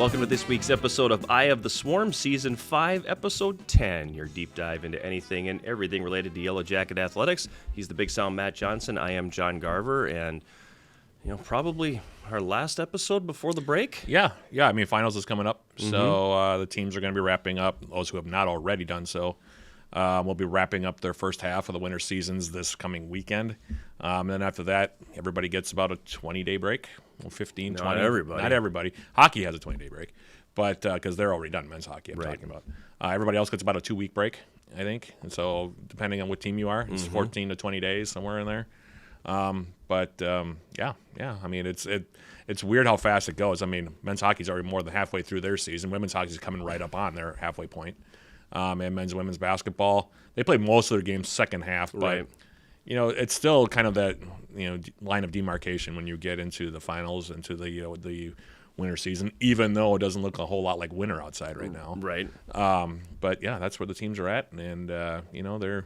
Welcome to this week's episode of Eye of the Swarm, Season 5, Episode 10, your deep dive into anything and everything related to Yellowjacket athletics. He's the big sound Matt Johnson. I am John Garver, and, probably our last episode before the break. Yeah. I mean, finals is coming up, so the teams are going to be wrapping up. Those who have not already done so will be wrapping up their first half of the winter seasons this coming weekend. And then after that, everybody gets about a 20-day break. 15, 20. Not everybody. Hockey has a 20-day break, but because they're already done, men's hockey I'm talking about. Everybody else gets about a 2-week break, I think. And so depending on what team you are, it's 14 to 20 days, somewhere in there. Yeah. I mean, it's weird how fast it goes. I mean, men's hockey's already more than halfway through their season. Women's hockey's coming right up on their halfway point. And men's and women's basketball, they play most of their games second half, but Right. It's still kind of that line of demarcation when you get into the finals, into the winter season, even though it doesn't look a whole lot like winter outside right now. Right. But yeah, that's where the teams are at, and there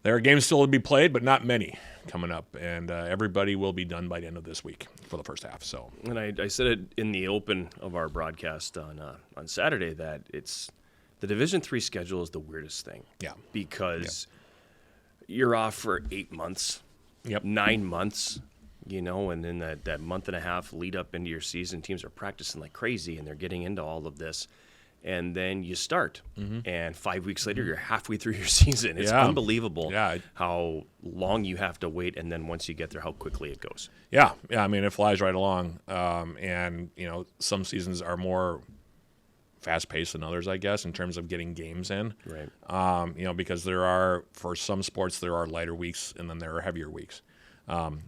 are games still to be played, but not many coming up, and everybody will be done by the end of this week for the first half. So, And I said it in the open of our broadcast on Saturday that the Division III schedule is the weirdest thing. Yeah. Because you're off for 8 months, 9 months, and then that month and a half lead up into your season, teams are practicing like crazy and they're getting into all of this. And then you start, and 5 weeks later, you're halfway through your season. It's unbelievable how long you have to wait, and then once you get there, how quickly it goes. Yeah. I mean, it flies right along. And some seasons are more fast-paced than others, I guess, in terms of getting games in. Right. Because for some sports, there are lighter weeks, and then there are heavier weeks.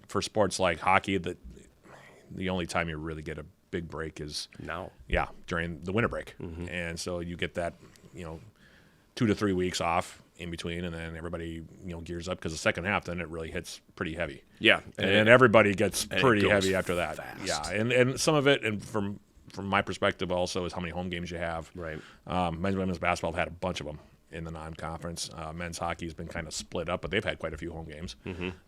For sports like hockey, the only time you really get a big break is now. Yeah, during the winter break. And so you get that, 2 to 3 weeks off in between, and then everybody, gears up, because the second half, then it really hits pretty heavy. Yeah. And everybody gets pretty heavy after that. Fast. Yeah, and some of it, and from my perspective also, is how many home games you have. Right. Men's and women's basketball have had a bunch of them in the non-conference. Men's hockey has been kind of split up, but they've had quite a few home games.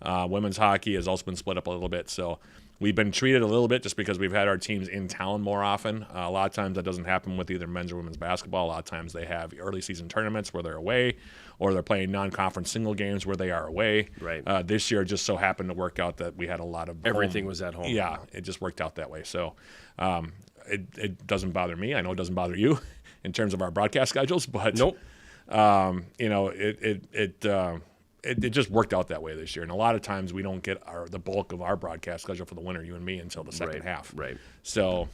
Women's hockey has also been split up a little bit. So we've been treated a little bit just because we've had our teams in town more often. A lot of times that doesn't happen with either men's or women's basketball. A lot of times they have early season tournaments where they're away, or they're playing non-conference single games where they are away. Right. This year it just so happened to work out that we had a lot of Everything was at home. Yeah, it just worked out that way. So it doesn't bother me. I know it doesn't bother you in terms of our broadcast schedules, but Nope. It just worked out that way this year. And a lot of times we don't get the bulk of our broadcast schedule for the winter, you and me, until the second half. Right. So,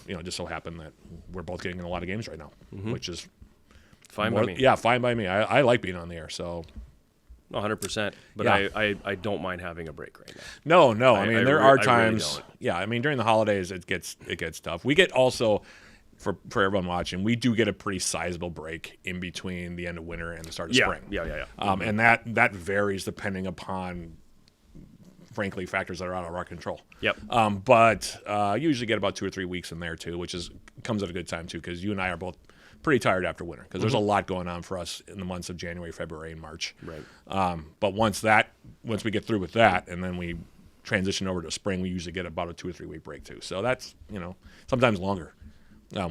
it just so happened that we're both getting in a lot of games right now, which is Fine by me. Yeah, fine by me. I like being on the air, so. 100%. But Yeah. I don't mind having a break right now. No. I mean, there are times. Really don't. Yeah, I mean, during the holidays, it gets tough. We get also, for everyone watching, we do get a pretty sizable break in between the end of winter and the start of spring. Yeah. And that varies depending upon, frankly, factors that are out of our control. Yep. But usually get about 2 or 3 weeks in there too, which comes at a good time too, because you and I are both pretty tired after winter, because there's a lot going on for us in the months of January, February, and March. Right. But once we get through with that, and then we transition over to spring, we usually get about a 2 or 3 week break too. So that's sometimes longer.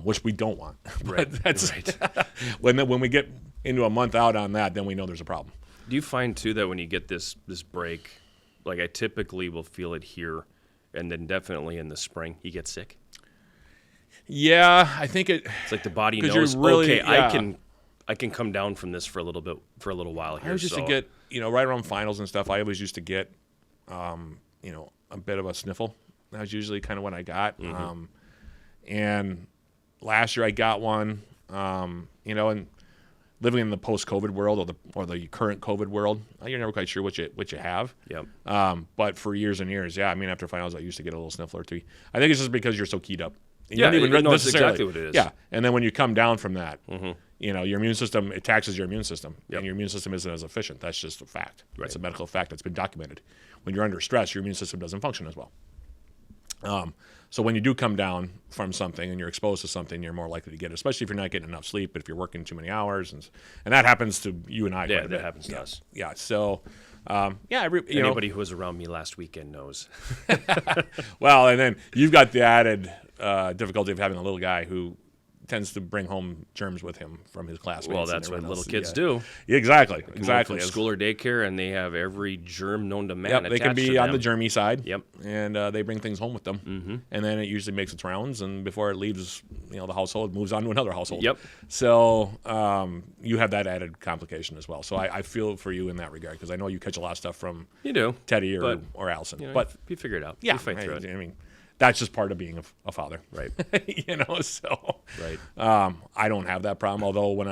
Which we don't want. Right. That's right. when we get into a month out on that, then we know there's a problem. Do you find too that when you get this break, like I typically will feel it here, and then definitely in the spring, you get sick? Yeah, I think it's like the body knows. I can come down from this for a little while here. I always used to get right around finals and stuff. I always used to get a bit of a sniffle. That was usually kind of what I got. And last year I got one, and living in the post-COVID world or the current COVID world, you're never quite sure what you have. Yep. But for years and years, I mean, after finals, I used to get a little sniffle or two. I think it's just because you're so keyed up. You don't even know exactly what it is. Yeah, and then when you come down from that, your immune system, it taxes your immune system, and your immune system isn't as efficient. That's just a fact. Right. It's a medical fact that's been documented. When you're under stress, your immune system doesn't function as well. So when you do come down from something and you're exposed to something, you're more likely to get it, especially if you're not getting enough sleep, but if you're working too many hours. And that happens to you and I. Yeah, that happens to us. Yeah, so, anybody who was around me last weekend knows. Well, and then you've got the added difficulty of having a little guy who tends to bring home germs with him from his classmates. Well, that's what little kids do. Yeah, exactly. From school or daycare, and they have every germ known to man. Yep, they can be on the germy side. Yep, and they bring things home with them, and then it usually makes its rounds, and before it leaves, the household, moves on to another household. Yep. So you have that added complication as well. So I feel for you in that regard because I know you catch a lot of stuff from Teddy or Allison, but you figure it out. Yeah, you fight through it. I mean, that's just part of being a father, right? So right. I don't have that problem. Although when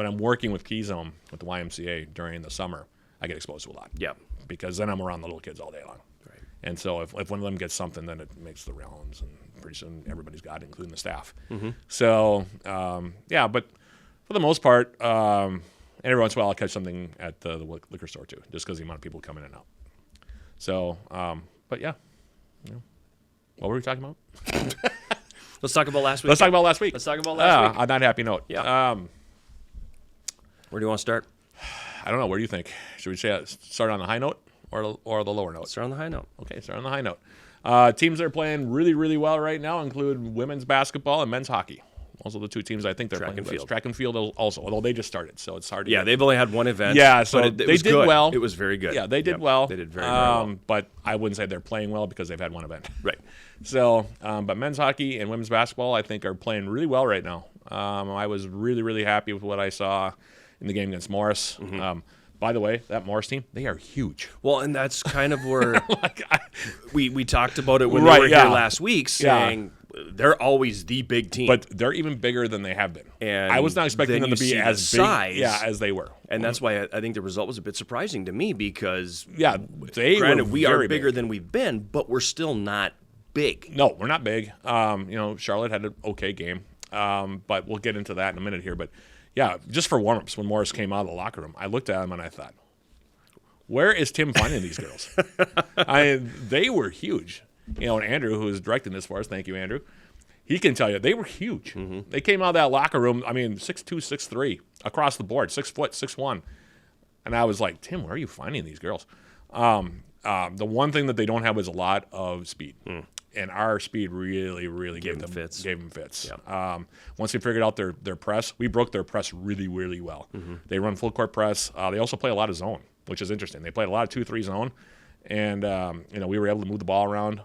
I'm working with Keyzone with the YMCA during the summer, I get exposed to a lot. Yeah, because then I'm around the little kids all day long. Right. And so if one of them gets something, then it makes the rounds, and pretty soon everybody's got it, including the staff. So but for the most part, and every once in a while I'll catch something at the liquor store too, just because the amount of people come in and out. So, but yeah. What were we talking about? Let's talk about last week. Let's talk about last week. On that happy note. Yeah. Where do you want to start? I don't know. Where do you think? Should we start on the high note or the lower note? Start on the high note. Okay, start on the high note. Teams that are playing really, really well right now include women's basketball and men's hockey. Those are the two teams I think they're playing. Track and field also, although they just started, so it's hard to get. They've only had one event. Yeah, so they did well. It was very good. Yeah, they did well. They did very well. But I wouldn't say they're playing well because they've had one event. Right. So, but men's hockey and women's basketball, I think, are playing really well right now. I was really, really happy with what I saw in the game against Morris. By the way, that Morris team, they are huge. Well, and that's kind of where we talked about it when we were here last week, saying they're always the big team. But they're even bigger than they have been. And I was not expecting them to be as big as they were. And that's why I think the result was a bit surprising to me because, granted, we are bigger than we've been, but we're still not big. No, we're not big. Charlotte had an okay game, but we'll get into that in a minute here. But, yeah, just for warm-ups, when Morris came out of the locker room, I looked at him and I thought, where is Tim finding these girls? They were huge. And Andrew, who is directing this for us, thank you, Andrew, he can tell you they were huge. They came out of that locker room, 6'2", 6'3", across the board, 6 foot, 6'1". And I was like, Tim, where are you finding these girls? The one thing that they don't have is a lot of speed. And our speed really, really gave them fits. Yeah. Once they figured out their press, we broke their press really, really well. They run full court press. They also play a lot of zone, which is interesting. They played a lot of 2-3 zone. And, we were able to move the ball around.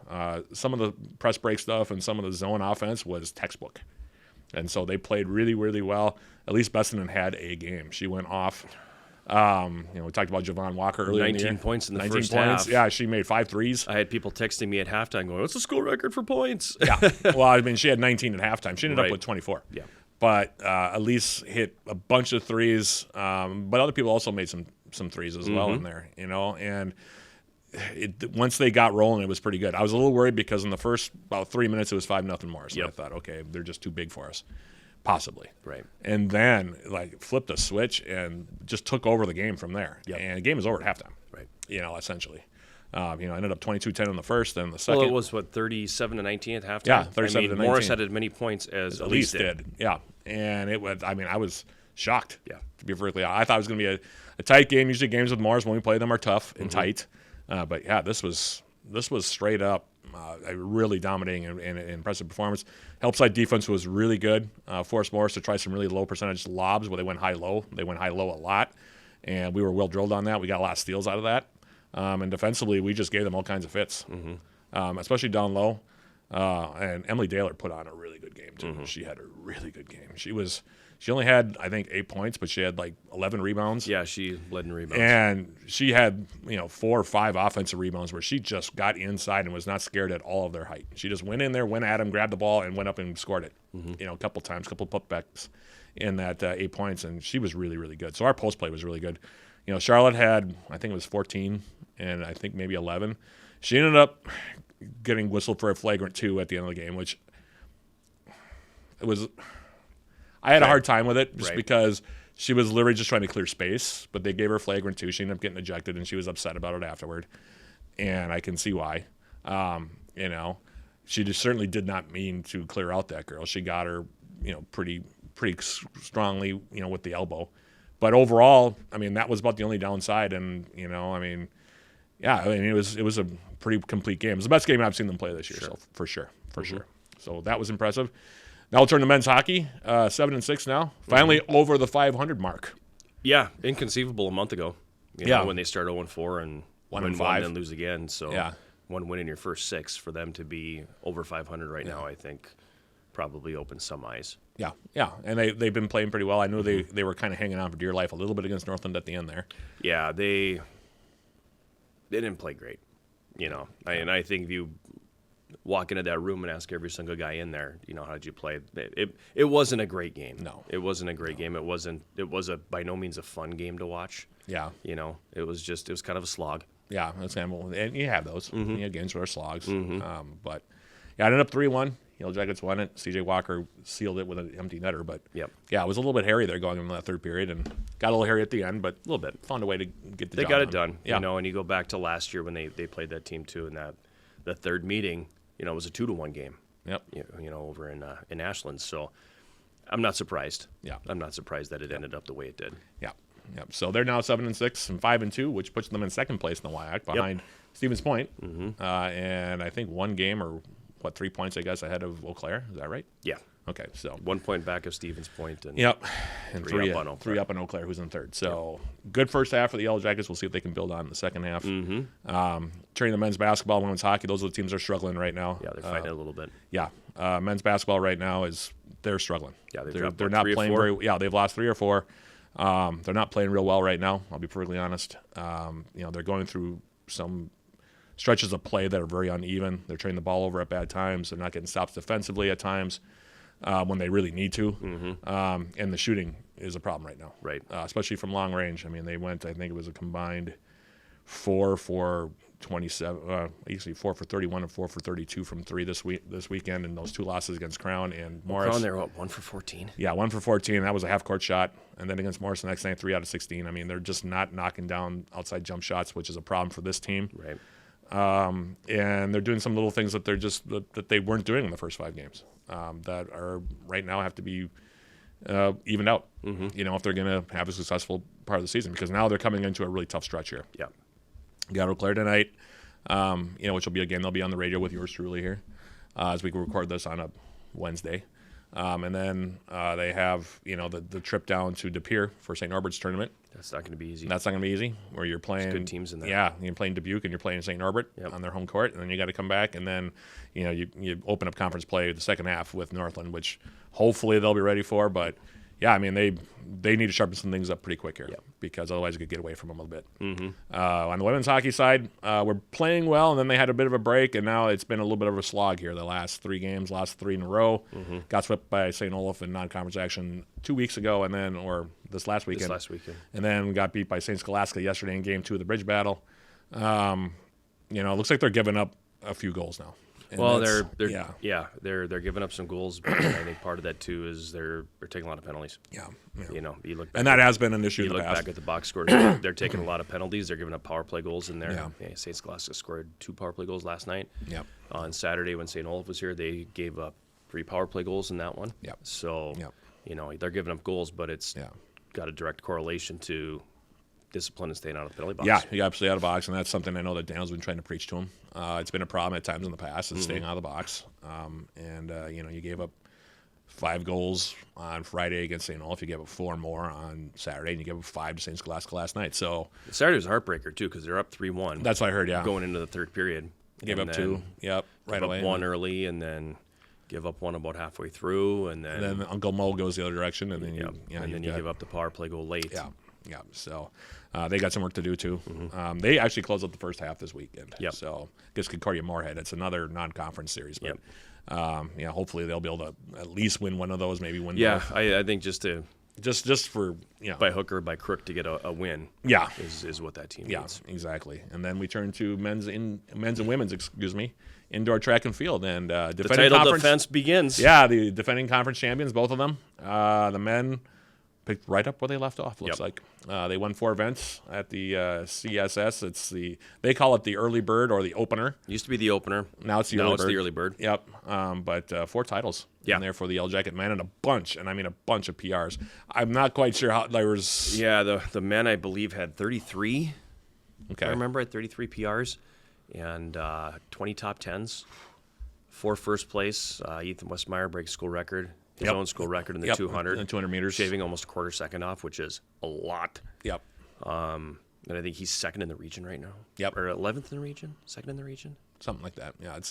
Some of the press break stuff and some of the zone offense was textbook. And so they played really, really well. At least Bessinen had a game. She went off. We talked about Javon Walker earlier. 19 points in the first points. half. Yeah, she made 5 threes. I had people texting me at halftime going, what's the school record for points? Yeah. Well, she had 19 at halftime. She ended up with 24. Yeah. But at least hit a bunch of threes. But other people also made some threes as well in there, and once they got rolling, it was pretty good. I was a little worried because in the first about 3 minutes, it was 5-0 Morris. So I thought, okay, they're just too big for us, possibly. Right. And then flipped a switch and just took over the game from there. Yep. And the game was over at halftime. Right. Essentially. Ended up 22-10 in the first, then the second. Well, it was 37-19 at halftime. Yeah, 37-19. Morris had as many points as Elise did. Yeah, and it was. I was shocked. Yeah. To be perfectly honest, I thought it was going to be a tight game. Usually, games with Morris when we play them are tough and tight. But yeah, this was straight up a really dominating and impressive performance. Help side defense was really good. Forced Morris to try some really low percentage lobs where they went high-low. They went high-low a lot, and we were well drilled on that. We got a lot of steals out of that. And defensively, we just gave them all kinds of fits, especially down low. And Emily Daler put on a really good game too. She had a really good game. She only had, I think, 8 points, but she had 11 rebounds. Yeah, she led in rebounds. And she had, 4 or 5 offensive rebounds where she just got inside and was not scared at all of their height. She just went in there, went at him, grabbed the ball, and went up and scored it. A couple times, couple putbacks in that 8 points, and she was really, really good. So our post play was really good. Charlotte had, I think it was 14, and I think maybe 11. She ended up getting whistled for a flagrant 2 at the end of the game, which it was. I had a hard time with it just because she was literally just trying to clear space, but they gave her flagrant 2. She ended up getting ejected, and she was upset about it afterward, and I can see why. She just certainly did not mean to clear out that girl. She got her, pretty strongly, with the elbow. But overall, that was about the only downside, and it was a pretty complete game. It was the best game I've seen them play this year, so for sure. for sure. So that was impressive. Now we'll turn to men's hockey. 7-6 now. Finally over the 500 mark. Yeah, inconceivable a month ago. You know, when they start 0-4 and 1-5 and lose again. So one win in your first 6 for them to be over 500 right now, I think probably opens some eyes. Yeah, and they've been playing pretty well. I knew they were kind of hanging on for dear life a little bit against Northland at the end there. Yeah, they didn't play great, and I think if you walk into that room and ask every single guy in there, how did you play? It wasn't a great game. No, it wasn't a great game. It was by no means a fun game to watch. Yeah, it was kind of a slog. Yeah, that's kind of, and you have those. You have games where slogs, but yeah, I ended up 3-1. Yellowjackets won it. C.J. Walker sealed it with an empty netter, but yeah, it was a little bit hairy there going into that third period, and got a little hairy at the end, but a little bit. Found a way to get the job done. They got it done, yeah. And you go back to last year when they played that team too, and the third meeting, it was a 2-1 game. Yep. Over in Ashland, so I'm not surprised. Yeah, I'm not surprised that it ended up the way it did. Yeah. Yep. So they're now 7-6 and 5-2, which puts them in second place in the WIAC behind Stevens Point, and I think 1 game or 3 points, I guess, ahead of Eau Claire. Is that right? Yeah. Okay. So 1 point back of Stevens Point, and and 3 up on Eau Claire. 3 up on Eau Claire, who's in third. So good first half for the Yellowjackets. We'll see if they can build on in the second half. Turning to men's basketball, women's hockey, those are the teams that are struggling right now. Yeah, they're fighting a little bit. Yeah. Men's basketball right now they're struggling. Yeah, they're not playing very. Yeah, they've lost 3 or 4. They're not playing real well right now. I'll be perfectly honest. They're going through some stretches of play that are very uneven. They're turning the ball over at bad times. They're not getting stops defensively at times when they really need to. And the shooting is a problem right now. Right. Especially from long range. I mean, they went, I think it was a combined 4 for 27, actually 4 for 31 and 4 for 32 from 3 this weekend, and those 2 losses against Crown and Morris. Crown, they're 1 for 14. Yeah, 1 for 14. That was a half-court shot. And then against Morris the next night, 3 out of 16. I mean, they're just not knocking down outside jump shots, which is a problem for this team. Right. And they're doing some little things that that they weren't doing in the first 5 games that are right now have to be evened out. If they're going to have a successful part of the season, because now they're coming into a really tough stretch here. Yeah. Got Eau Claire tonight, which will be, again, they'll be on the radio with yours truly here as we record this on a Wednesday. And then they have, the trip down to De Pere for St. Norbert's tournament. That's not going to be easy. That's not going to be easy, where you're playing. There's good teams in there. Yeah, you're playing Dubuque and you're playing St. Norbert on their home court, and then you got to come back, and then, you open up conference play the second half with Northland, which hopefully they'll be ready for, but yeah, I mean, they need to sharpen some things up pretty quick here because otherwise you could get away from them a little bit. On the women's hockey side, we're playing well, and then they had a bit of a break, and now it's been a little bit of a slog here the last 3 games, last 3 in a row. Got swept by St. Olaf in non-conference action 2 weeks ago, and then, or this last weekend. And then got beat by St. Scholastica yesterday in Game 2 of the Bridge Battle. It looks like they're giving up a few goals now. And well, they're giving up some goals, but I think part of that too is they're taking a lot of penalties. Yeah. You look back, and that has been an issue in the past. You look back at the box scores; they're taking a lot of penalties. They're giving up power play goals in there. Yeah, St. Scholastica scored 2 power play goals last night. Yep. On Saturday when St. Olaf was here, they gave up 3 power play goals in that one. Yep. So they're giving up goals, but it's got a direct correlation to discipline and staying out of the penalty box. Yeah, you absolutely out of the box, and that's something I know that Daniel's been trying to preach to him. It's been a problem at times in the past, is staying out of the box. You gave up 5 goals on Friday against St. Olaf. You gave up 4 more on Saturday, and you gave up 5 to St. Scholastica last night. So Saturday was a heartbreaker too, because they're up 3-1. That's what I heard. Yeah, going into the third period, gave up 2. Yep, right away. Up 1 early, and then give up 1 about halfway through, and then Uncle Mo goes the other direction, and then you give up the power play goal late. Yeah. So they got some work to do too. They actually closed up the first half this weekend. Yep. So against Concordia Moorhead, it's another non-conference series. But hopefully they'll be able to at least win one of those, maybe win. Yeah, both. I think just for by hook or by crook to get a win. Yeah, is what that team needs. Yeah, exactly. And then we turn to men's and women's. Indoor track and field, and the title defense begins. Yeah, the defending conference champions, both of them. The men picked right up where they left off. Looks like they won 4 events at the CSS. They call it the early bird or the opener. Used to be the opener. Now it's the early bird. Yep. But 4 titles in there for the Yellowjacket men, and a bunch of PRs. I'm not quite sure how there was. Yeah, the men I believe had 33. Okay. I remember at 33 PRs and 20 top 10s. 4 first place. Ethan Westmeyer breaks school record, his own school record in the 200. In the 200 meters. Shaving almost a quarter second off, which is a lot. Yep. And I think he's second in the region right now. Yep. Or 11th in the region? Second in the region? Something like that. Yeah, it's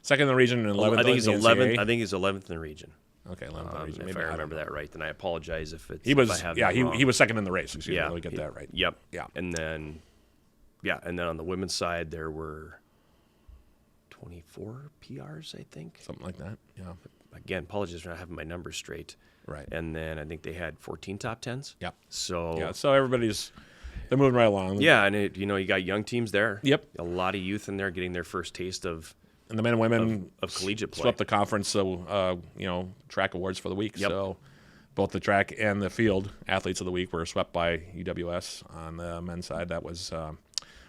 second in the region and 11th. I think he's in the 11th. NCAA. I think he's 11th in the region. Okay, 11th in the region. If Maybe I remember that right, then I apologize if it's. He was. If I have Yeah, that wrong. he was second in the race. Excuse me. Yeah, Let me get that right. Yep. Yeah. And then on the women's side, there were 24 PRs, I think. Something like that. Yeah. Again, apologies for not having my numbers straight. Right. And then I think they had 14 top 10s. Yep. So So they're moving right along. Yeah, and you got young teams there. Yep. A lot of youth in there getting their first taste of. And the men and women of collegiate play. swept the conference, so track awards for the week. Yep. So both the track and the field athletes of the week were swept by UWS. On the men's side, that was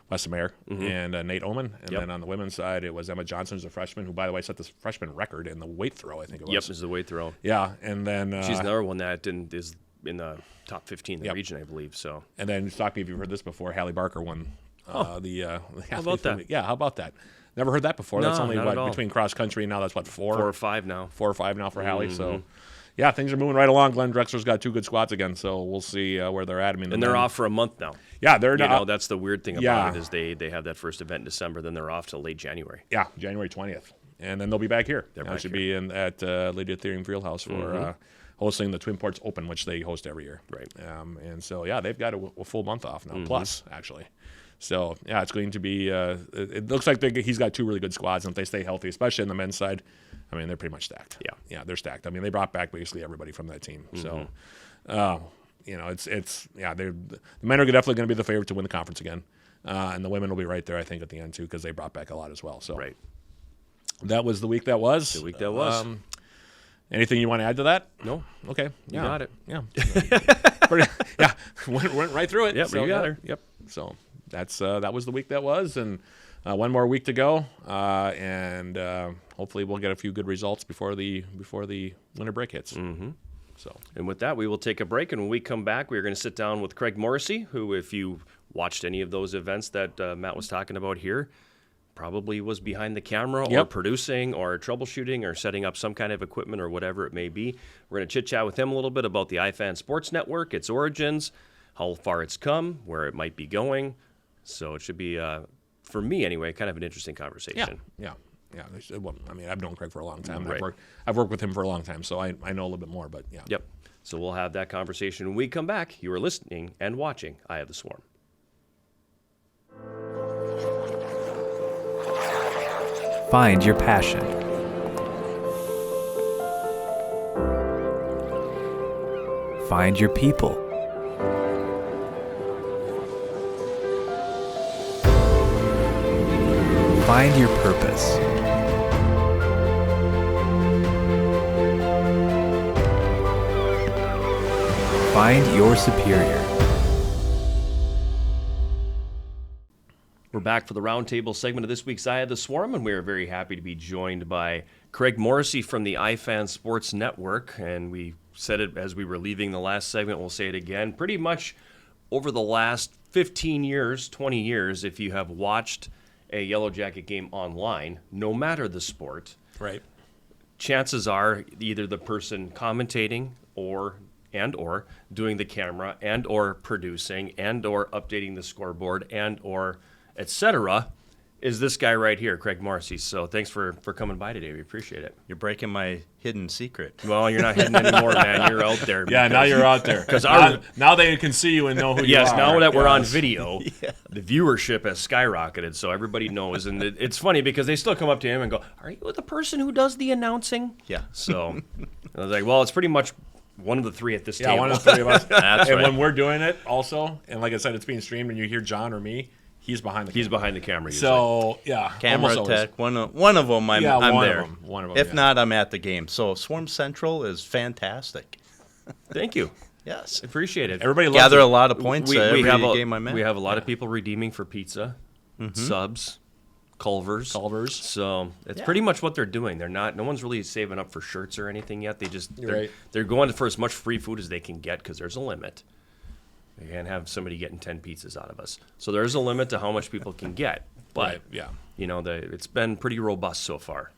Weston Mayer and Nate Oman. And then on the women's side, it was Emma Johnson, who's a freshman, who, by the way, set the freshman record in the weight throw, I think it was. Yep, is the weight throw. Yeah, and then she's another one that is in the top 15 in the region, I believe. So. And then, stop me if you've heard this before, Hallie Barker won the how about that? Yeah, how about that? Never heard that before. No, That's only not at all. between cross country and now that's 4 or 5 now. 4 or 5 now for Hallie. So, yeah, things are moving right along. Glenn Drexler's got 2 good squads again, so we'll see where they're at. I mean, and they're off for a month now. Yeah, they're not. That's the weird thing about it is they have that first event in December, then they're off till late January. Yeah, January 20th, and then they'll be back here. They're should be at Lady Ethereum Fieldhouse for hosting the Twin Ports Open, which they host every year. Right. And so they've got a full month off now, plus actually. So, yeah, it's going to be it looks like he's got 2 really good squads, and if they stay healthy, especially on the men's side, I mean, they're pretty much stacked. Yeah, they're stacked. I mean, they brought back basically everybody from that team. So, the men are definitely going to be the favorite to win the conference again, and the women will be right there, I think, at the end, too, because they brought back a lot as well. So, that was the week that was. The week that was. Anything you want to add to that? No. Okay. You got it. Yeah. Went right through it. Yep, you got her. Yep. So that was the week that was, and one more week to go, and hopefully we'll get a few good results before the winter break hits. Mm-hmm. So, and with that, we will take a break, and when we come back, we're going to sit down with Craig Morrissey, who, if you watched any of those events that Matt was talking about here, probably was behind the camera or producing or troubleshooting or setting up some kind of equipment or whatever it may be. We're going to chit-chat with him a little bit about the iFan Sports Network, its origins, how far it's come, where it might be going. So it should be, for me anyway, kind of an interesting conversation. Yeah. Well, I mean, I've known Craig for a long time. Right. I've worked with him for a long time, so I know a little bit more, but yeah. Yep. So we'll have that conversation when we come back. You are listening and watching Eye of the Swarm. Find your passion. Find your people. Find your purpose. Find your superior. We're back for the roundtable segment of this week's Eye of the Swarm, and we are very happy to be joined by Craig Morrissey from the iFan Sports Network. And we said it as we were leaving the last segment, we'll say it again. Pretty much over the last 15 years, 20 years, if you have watched a Yellowjacket game online, no matter the sport, right, chances are either the person commentating or doing the camera and or producing and or updating the scoreboard and or etc. is this guy right here, Craig Morrissey. So thanks for coming by today. We appreciate it. You're breaking my hidden secret. Well, you're not hidden anymore, man. You're out there. Yeah, now you're out there. Because now they can see you and know who you are. Yes, now that we're on video, the viewership has skyrocketed, so everybody knows. And it's funny because they still come up to him and go, "Are you the person who does the announcing?" Yeah. So I was like, well, it's pretty much one of the 3 at this table. Yeah, one of the 3 of us. That's and right. when we're doing it also, and like I said, it's being streamed and you hear John or me, he's behind the camera. He's behind the camera usually. So, yeah. Camera tech, one of them, I'm there. One of them. If not, I'm at the game. So Swarm Central is fantastic. Thank you. Yes. Appreciate it. Everybody loves Gather it. a lot of points every game I'm at. We have a lot of people redeeming for pizza, subs, Culvers. So it's pretty much what they're doing. No one's really saving up for shirts or anything yet. They're going for as much free food as they can get because there's a limit. They can't have somebody getting 10 pizzas out of us. So there's a limit to how much people can get. But Right, yeah. it's been pretty robust so far.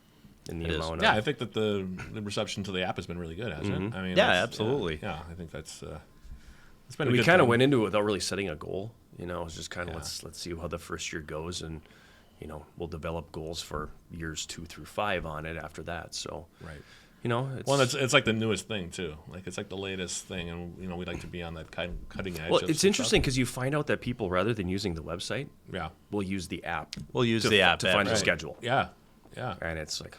in the It is. amount Yeah, of. I think that the reception to the app has been really good, hasn't it? I mean, Yeah, that's- absolutely. Yeah, I think that's it's been a We good kind of thing. went into it without really setting a goal. You know, it's just kind of let's see how the first year goes, and you know, we'll develop goals for years 2 through 5 on it after that. So, Right. you know, it's, Well, it's like the newest thing too. Like it's like the latest thing, and you know, we'd like to be on that cutting edge. well, of it's some interesting because you find out that people, rather than using the website, stuff. Yeah. will use the app. We'll use to, the app to find the right. schedule. Yeah. Yeah. And it's like,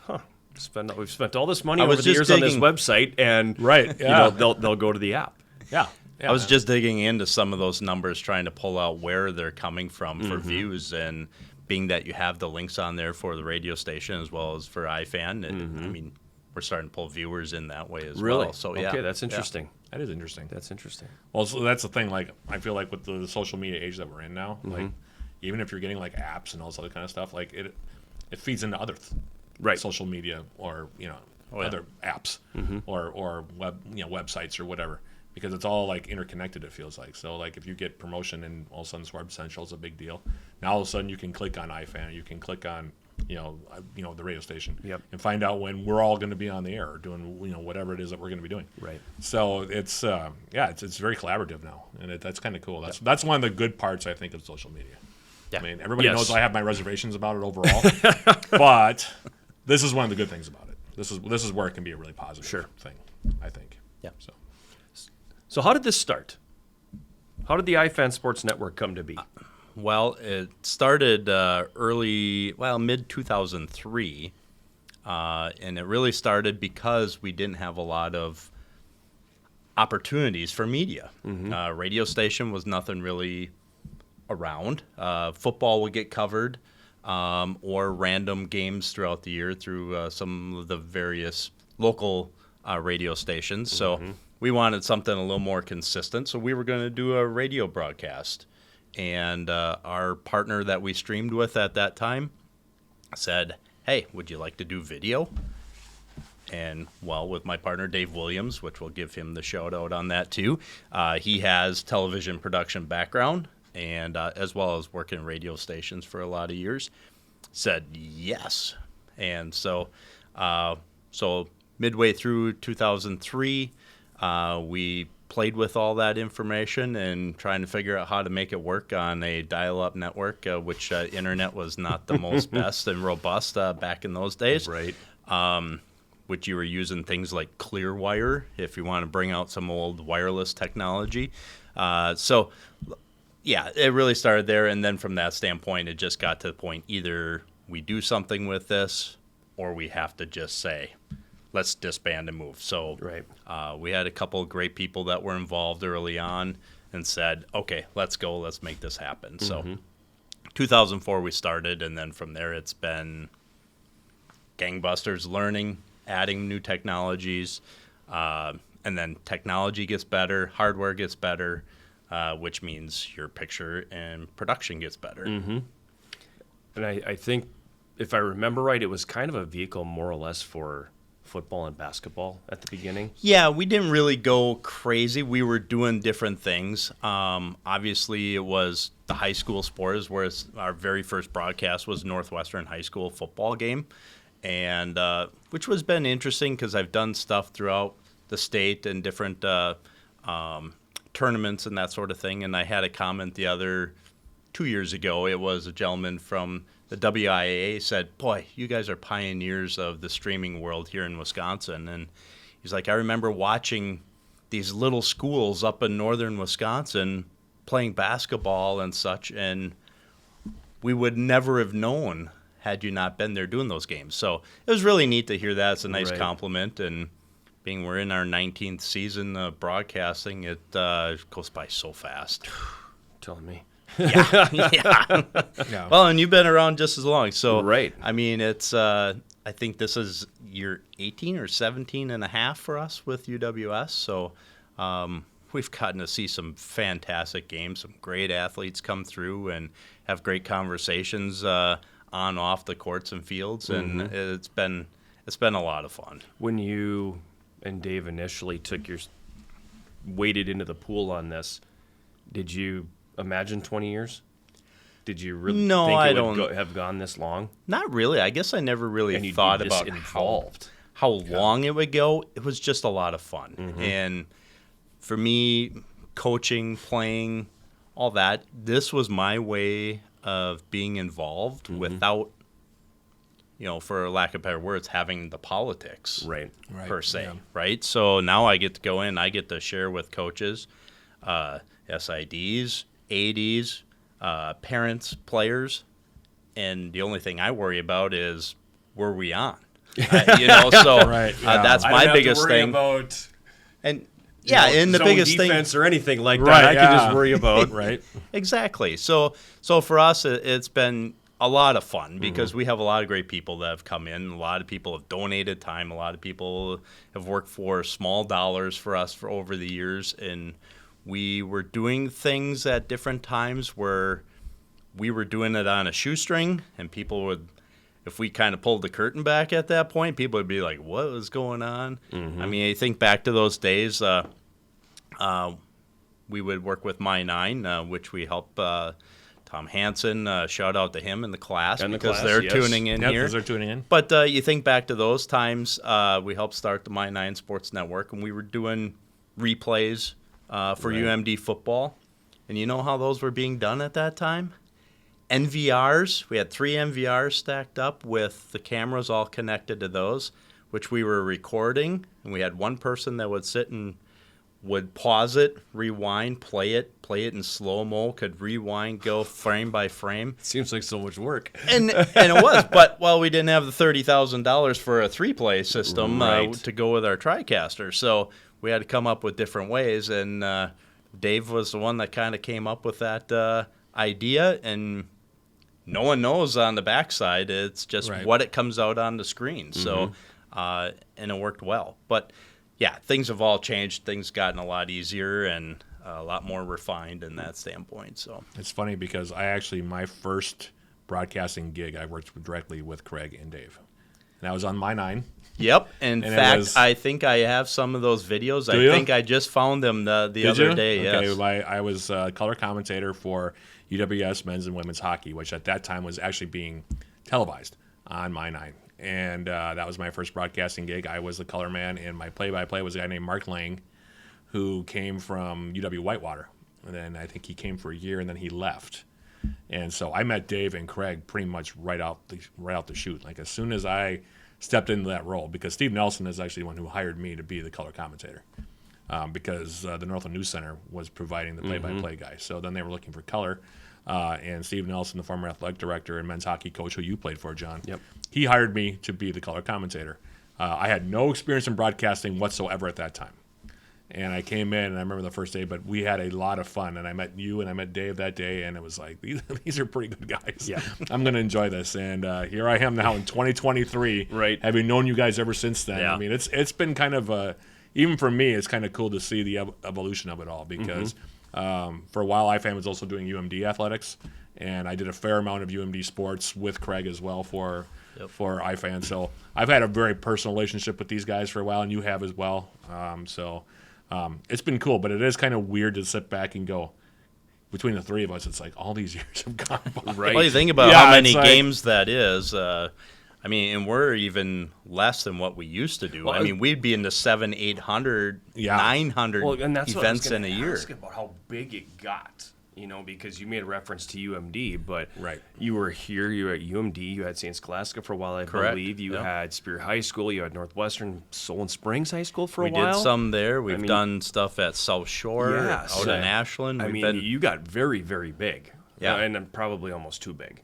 we've spent all this money I over was the just years on this digging- website, and Right, you yeah. know, they'll go to the app. Yeah. Yeah. I was just digging into some of those numbers, trying to pull out where they're coming from for views, and being that you have the links on there for the radio station as well as for iFan, I mean, we're starting to pull viewers in that way as Really? well. So yeah, Okay, that's interesting. That is interesting. That's interesting. Well, so that's the thing. Like, I feel like with the social media age that we're in now, like, even if you're getting like apps and all this other kind of stuff, like it feeds into other Right. social media or other apps or web websites or whatever, because it's all like interconnected. It feels like so. Like if you get promotion and all of a sudden Sword Central is a big deal. Now all of a sudden you can click on iFan, you can click on the radio station, Yep. and find out when we're all going to be on the air or doing whatever it is that we're going to be doing. Right. So it's it's very collaborative now, and that's kind of cool. That's one of the good parts I think of social media. Yeah. I mean, everybody Yes. knows I have my reservations about it overall, but this is one of the good things about it. This is where it can be a really positive thing, I think. Yeah. So how did this start? How did the iFan Sports Network come to be? Well, it started mid 2003, and it really started because we didn't have a lot of opportunities for media. Radio station was nothing really around. Football would get covered, or random games throughout the year through some of the various local radio stations. So we wanted something a little more consistent, so we were going to do a radio broadcast. And our partner that we streamed with at that time said, hey, would you like to do video? And, well, with my partner, Dave Williams, which we'll give him the shout-out on that, too, he has television production background, and as well as working in radio stations for a lot of years, said yes. And so midway through 2003, we played with all that information and trying to figure out how to make it work on a dial-up network, which internet was not the most best and robust back in those days. Right. Which you were using things like Clearwire if you want to bring out some old wireless technology. So, yeah, it really started there. And then from that standpoint, it just got to the point either we do something with this or we have to just say, let's disband and move. So Right. we had a couple of great people that were involved early on and said, okay, let's go. Let's make this happen. So 2004 we started, and then from there it's been gangbusters, learning, adding new technologies, and then technology gets better, hardware gets better, which means your picture and production gets better. And I think, if I remember right, it was kind of a vehicle more or less for football and basketball at the beginning. Yeah, we didn't really go crazy. We were doing different things. Obviously, it was the high school sports, where our very first broadcast was Northwestern High School football game, and which has been interesting because I've done stuff throughout the state and different tournaments and that sort of thing. And I had a comment the other 2 years ago. It was a gentleman from the WIAA said, boy, you guys are pioneers of the streaming world here in Wisconsin. And he's like, I remember watching these little schools up in northern Wisconsin playing basketball and such, and we would never have known had you not been there doing those games. So it was really neat to hear that. It's a nice Right. compliment. And being we're in our 19th season of broadcasting, it goes by so fast. Telling me. Yeah. Yeah. Well, and you've been around just as long. So, Right. I mean, it's, I think this is year 18 or 17 and a half for us with UWS. So, we've gotten to see some fantastic games, some great athletes come through and have great conversations on, off the courts and fields. And it's been a lot of fun. When you and Dave initially waded into the pool on this, did you imagine 20 years? Did you really No, think I it don't. would have gone this long? Not really. I guess I never really And you'd thought be this about involved. how long it would go. It was just a lot of fun. And for me, coaching, playing, all that, this was my way of being involved without, for lack of better words, having the politics Right. per se, right? So now I get to go in, I get to share with coaches, SIDs, ADs, parents, players, and the only thing I worry about is, were we on? So that's I don't my have biggest to worry thing. About, And and the zone biggest thing, defense or anything like that. Right, I can just worry about right. exactly. So for us, it's been a lot of fun because we have a lot of great people that have come in. A lot of people have donated time. A lot of people have worked for small dollars for us for over the years, and we were doing things at different times where we were doing it on a shoestring, and people would, if we kind of pulled the curtain back at that point, people would be like, what was going on? I mean, I think back to those days, we would work with My Nine, which we help Tom Hansen, shout out to him in the class because they're tuning in Yep, here. because they're tuning in. But you think back to those times, we helped start the My Nine Sports Network, and we were doing replays for UMD football. And you know how those were being done at that time? NVRs. We had 3 NVRs stacked up with the cameras all connected to those, which we were recording. And we had one person that would sit and would pause it, rewind, play it in slow-mo, could rewind, go frame by frame. Seems like so much work. And it was, but we didn't have the $30,000 for a 3-play system to go with our TriCaster, so we had to come up with different ways, and Dave was the one that kind of came up with that idea, and no one knows on the backside. It's just what it comes out on the screen, so and it worked well. But yeah, things have all changed. Things gotten a lot easier and a lot more refined in that standpoint. So It's funny because my first broadcasting gig, I worked directly with Craig and Dave. And I was on My Nine. Yep. In fact, I think I have some of those videos. I think I just found them the other day. Okay, Yes. I was color commentator for UWS men's and women's hockey, which at that time was actually being televised on My Nine. And that was my first broadcasting gig. I was the color man, and my play-by-play was a guy named Mark Lang, who came from UW Whitewater. And then I think he came for a year, and then he left. And so I met Dave and Craig pretty much right out the chute. Like as soon as I stepped into that role, because Steve Nelson is actually the one who hired me to be the color commentator, because the Northland News Center was providing the play-by-play guy. So then they were looking for color. And Steve Nelson, the former athletic director and men's hockey coach who you played for, John, he hired me to be the color commentator. I had no experience in broadcasting whatsoever at that time. And I came in, and I remember the first day, but we had a lot of fun. And I met you and I met Dave that day, and it was like, these are pretty good guys. Yeah. I'm going to enjoy this. And here I am now in 2023, Right. having known you guys ever since then. Yeah. I mean, it's been kind of, even for me, it's kind of cool to see the evolution of it all because for a while, iFan was also doing UMD athletics, and I did a fair amount of UMD sports with Craig as well for iFan. So I've had a very personal relationship with these guys for a while, and you have as well. It's been cool, but it is kind of weird to sit back and go, between the three of us, it's like all these years have gone by. Right. Well, you think about how many games that is. I mean, and we're even less than what we used to do. Well, I mean, we'd be in the 700, 800, 900 and that's what I was events in a gonna year. ask about how big it got. Because you made a reference to UMD, but Right. you were here, you were at UMD, you had St. Scholastica for a while, I Correct. believe. You Yep. had Spear High School, you had Northwestern Solon Springs High School for a We while. did some there. We've done stuff at South Shore, out in Ashland. I mean, you got very, very big. Yeah. And then probably almost too big.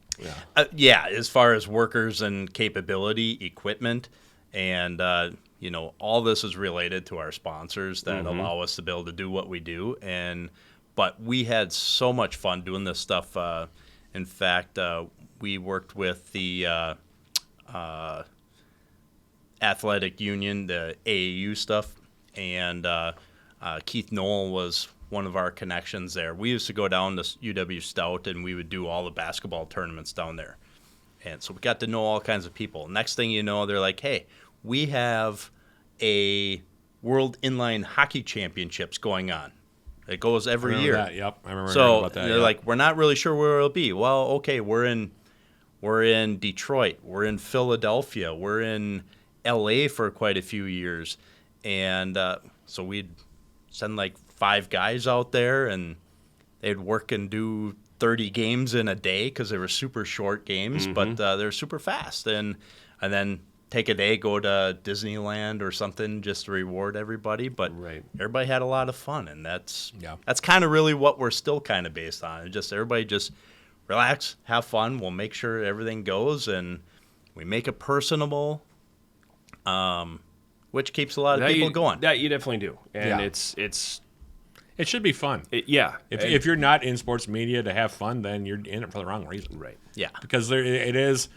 Yeah. As far as workers and capability, equipment, and all this is related to our sponsors that allow us to be able to do what we do. But we had so much fun doing this stuff. In fact, we worked with the athletic union, the AAU stuff, and Keith Knoll was one of our connections there. We used to go down to UW Stout, and we would do all the basketball tournaments down there. And so we got to know all kinds of people. Next thing you know, they're like, hey, we have a World Inline Hockey Championships going on. It goes every remember year. that. Yep, I remember So hearing about that. they're yeah. like, we're not really sure where it'll be. Well, okay, we're in Detroit, we're in Philadelphia, we're in LA for quite a few years, and so we'd send like 5 guys out there, and they'd work and do 30 games in a day because they were super short games, but they're super fast, and then take a day, go to Disneyland or something just to reward everybody. But everybody had a lot of fun, and that's kind of really what we're still kind of based on. Just everybody just relax, have fun. We'll make sure everything goes, and we make it personable, which keeps a lot of people going. That you definitely do, and It should be fun. If you're not in sports media to have fun, then you're in it for the wrong reason. Right. Yeah. Because it is.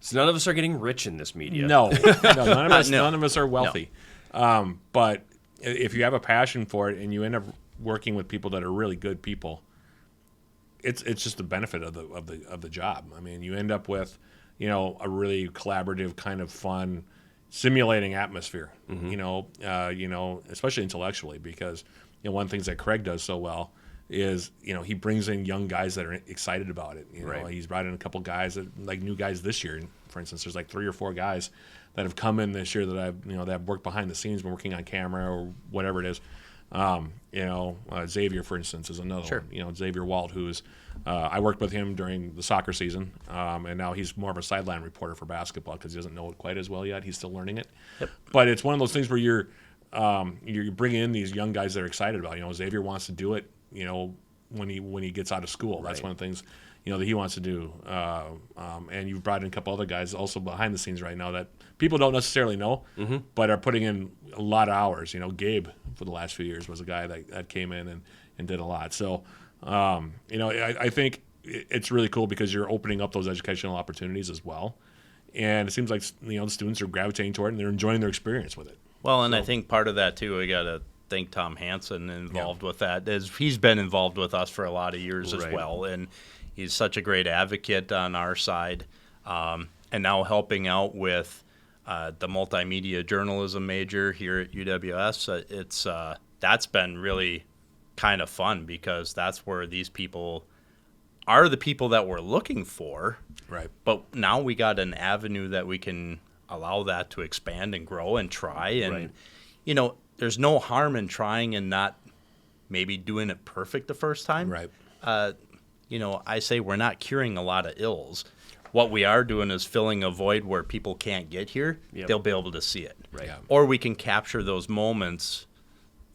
So none of us are getting rich in this media. No, none of us are wealthy. No. But if you have a passion for it and you end up working with people that are really good people, it's just the benefit of the job. I mean, you end up with a really collaborative, kind of fun, simulating atmosphere. Especially intellectually, because one of the things that Craig does so well is he brings in young guys that are excited about it. He's brought in a couple guys like new guys this year. For instance, there's like 3 or 4 guys that have come in this year that I've worked behind the scenes, been working on camera or whatever it is. Xavier, for instance, is another one. Xavier Walt, who's I worked with him during the soccer season, and now he's more of a sideline reporter for basketball because he doesn't know it quite as well yet. He's still learning it. Yep. But it's one of those things where you're bringing in these young guys that are excited about it. Xavier wants to do it. When he gets out of school, that's one of the things that he wants to do. And you've brought in a couple other guys also behind the scenes right now that people don't necessarily know, but are putting in a lot of hours. Gabe for the last few years was a guy that came in and did a lot. So I think it's really cool because you're opening up those educational opportunities as well, and it seems like the students are gravitating toward it and they're enjoying their experience with it. Well, and I think part of that too, we got to thank Tom Hansen involved with that. He's been involved with us for a lot of years as well, and he's such a great advocate on our side, and now helping out with the multimedia journalism major here at UWS. That's been really kind of fun because that's where these people are the people that we're looking for. Right. But now we got an avenue that we can allow that to expand and grow and try, and there's no harm in trying and not maybe doing it perfect the first time. Right. I say we're not curing a lot of ills. What we are doing is filling a void where people can't get here. Yep. They'll be able to see it. Right. Yeah. Or we can capture those moments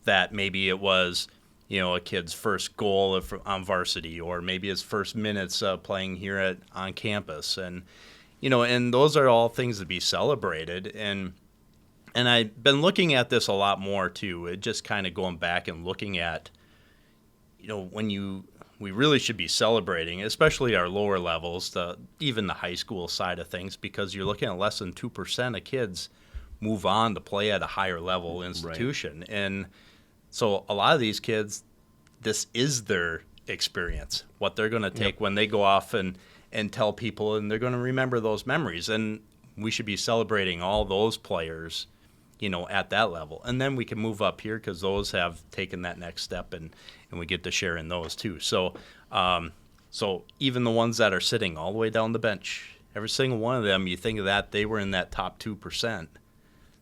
that maybe it was, a kid's first goal on varsity, or maybe his first minutes playing here on campus. And, and those are all things to be celebrated. And I've been looking at this a lot more, too. It just kind of going back and looking at, we really should be celebrating, especially our lower levels, even the high school side of things, because you're looking at less than 2% of kids move on to play at a higher level institution. Right. And so a lot of these kids, this is their experience, what they're going to take when they go off and tell people, and they're going to remember those memories. And we should be celebrating all those players at that level. And then we can move up here because those have taken that next step, and we get to share in those too. So even the ones that are sitting all the way down the bench, every single one of them, you think of that, they were in that top 2%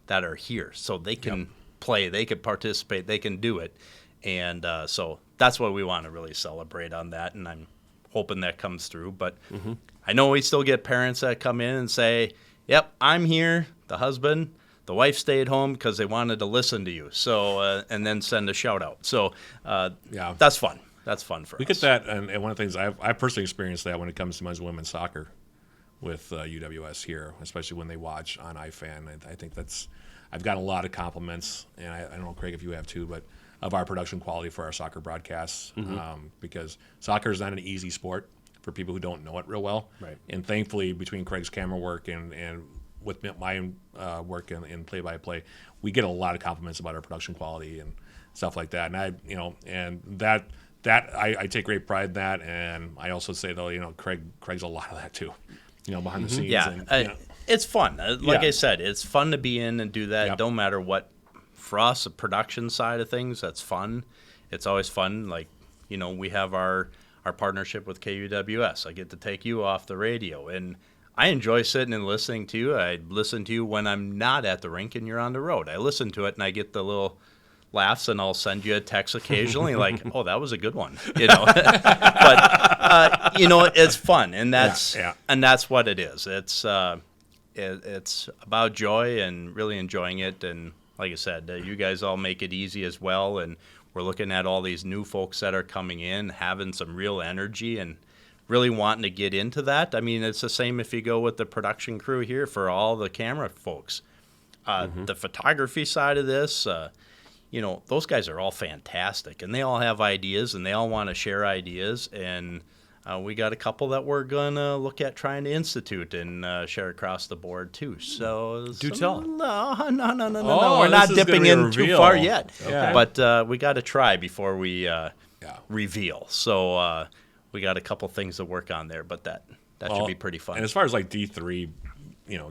that are here. So they can play, they can participate, they can do it. And so that's what we want to really celebrate on that, and I'm hoping that comes through. But I know we still get parents that come in and say, yep, I'm here, the husband, the wife stayed home because they wanted to listen to you. So, and then send a shout out. So, that's fun. That's fun for us. We get that, and one of the things I personally experienced that when it comes to men's and women's soccer with UWS here, especially when they watch on iFan. I think I've gotten a lot of compliments, and I don't know, Craig, if you have too, but of our production quality for our soccer broadcasts, because soccer is not an easy sport for people who don't know it real well. Right. And thankfully, between Craig's camera work and with my work in play-by-play, we get a lot of compliments about our production quality and stuff like that. And I take great pride in that. And I also say though, Craig's a lot of that too, behind the scenes. Yeah, and, it's fun. I said, it's fun to be in and do that. Yep. Don't matter what. For us, the production side of things, that's fun. it's always fun. Like, we have our partnership with KUWS. I get to take you off the radio, and I enjoy sitting and listening to you. I listen to you when I'm not at the rink and you're on the road. I listen to it and I get the little laughs, and I'll send you a text occasionally like, "Oh, that was a good one," But it's fun, and that's what it is. It's about joy and really enjoying it. And like I said, you guys all make it easy as well. And we're looking at all these new folks that are coming in, having some real energy and really wanting to get into that. I mean, it's the same if you go with the production crew here for all the camera folks. The photography side of this, those guys are all fantastic, and they all have ideas, and they all want to share ideas. And we got a couple that we're going to look at trying to institute and share across the board, too. So do tell. No. Oh, we're not dipping in too far yet. Okay. But we got to try before we reveal. So we got a couple things to work on there, but that should be pretty fun. And as far as like D3,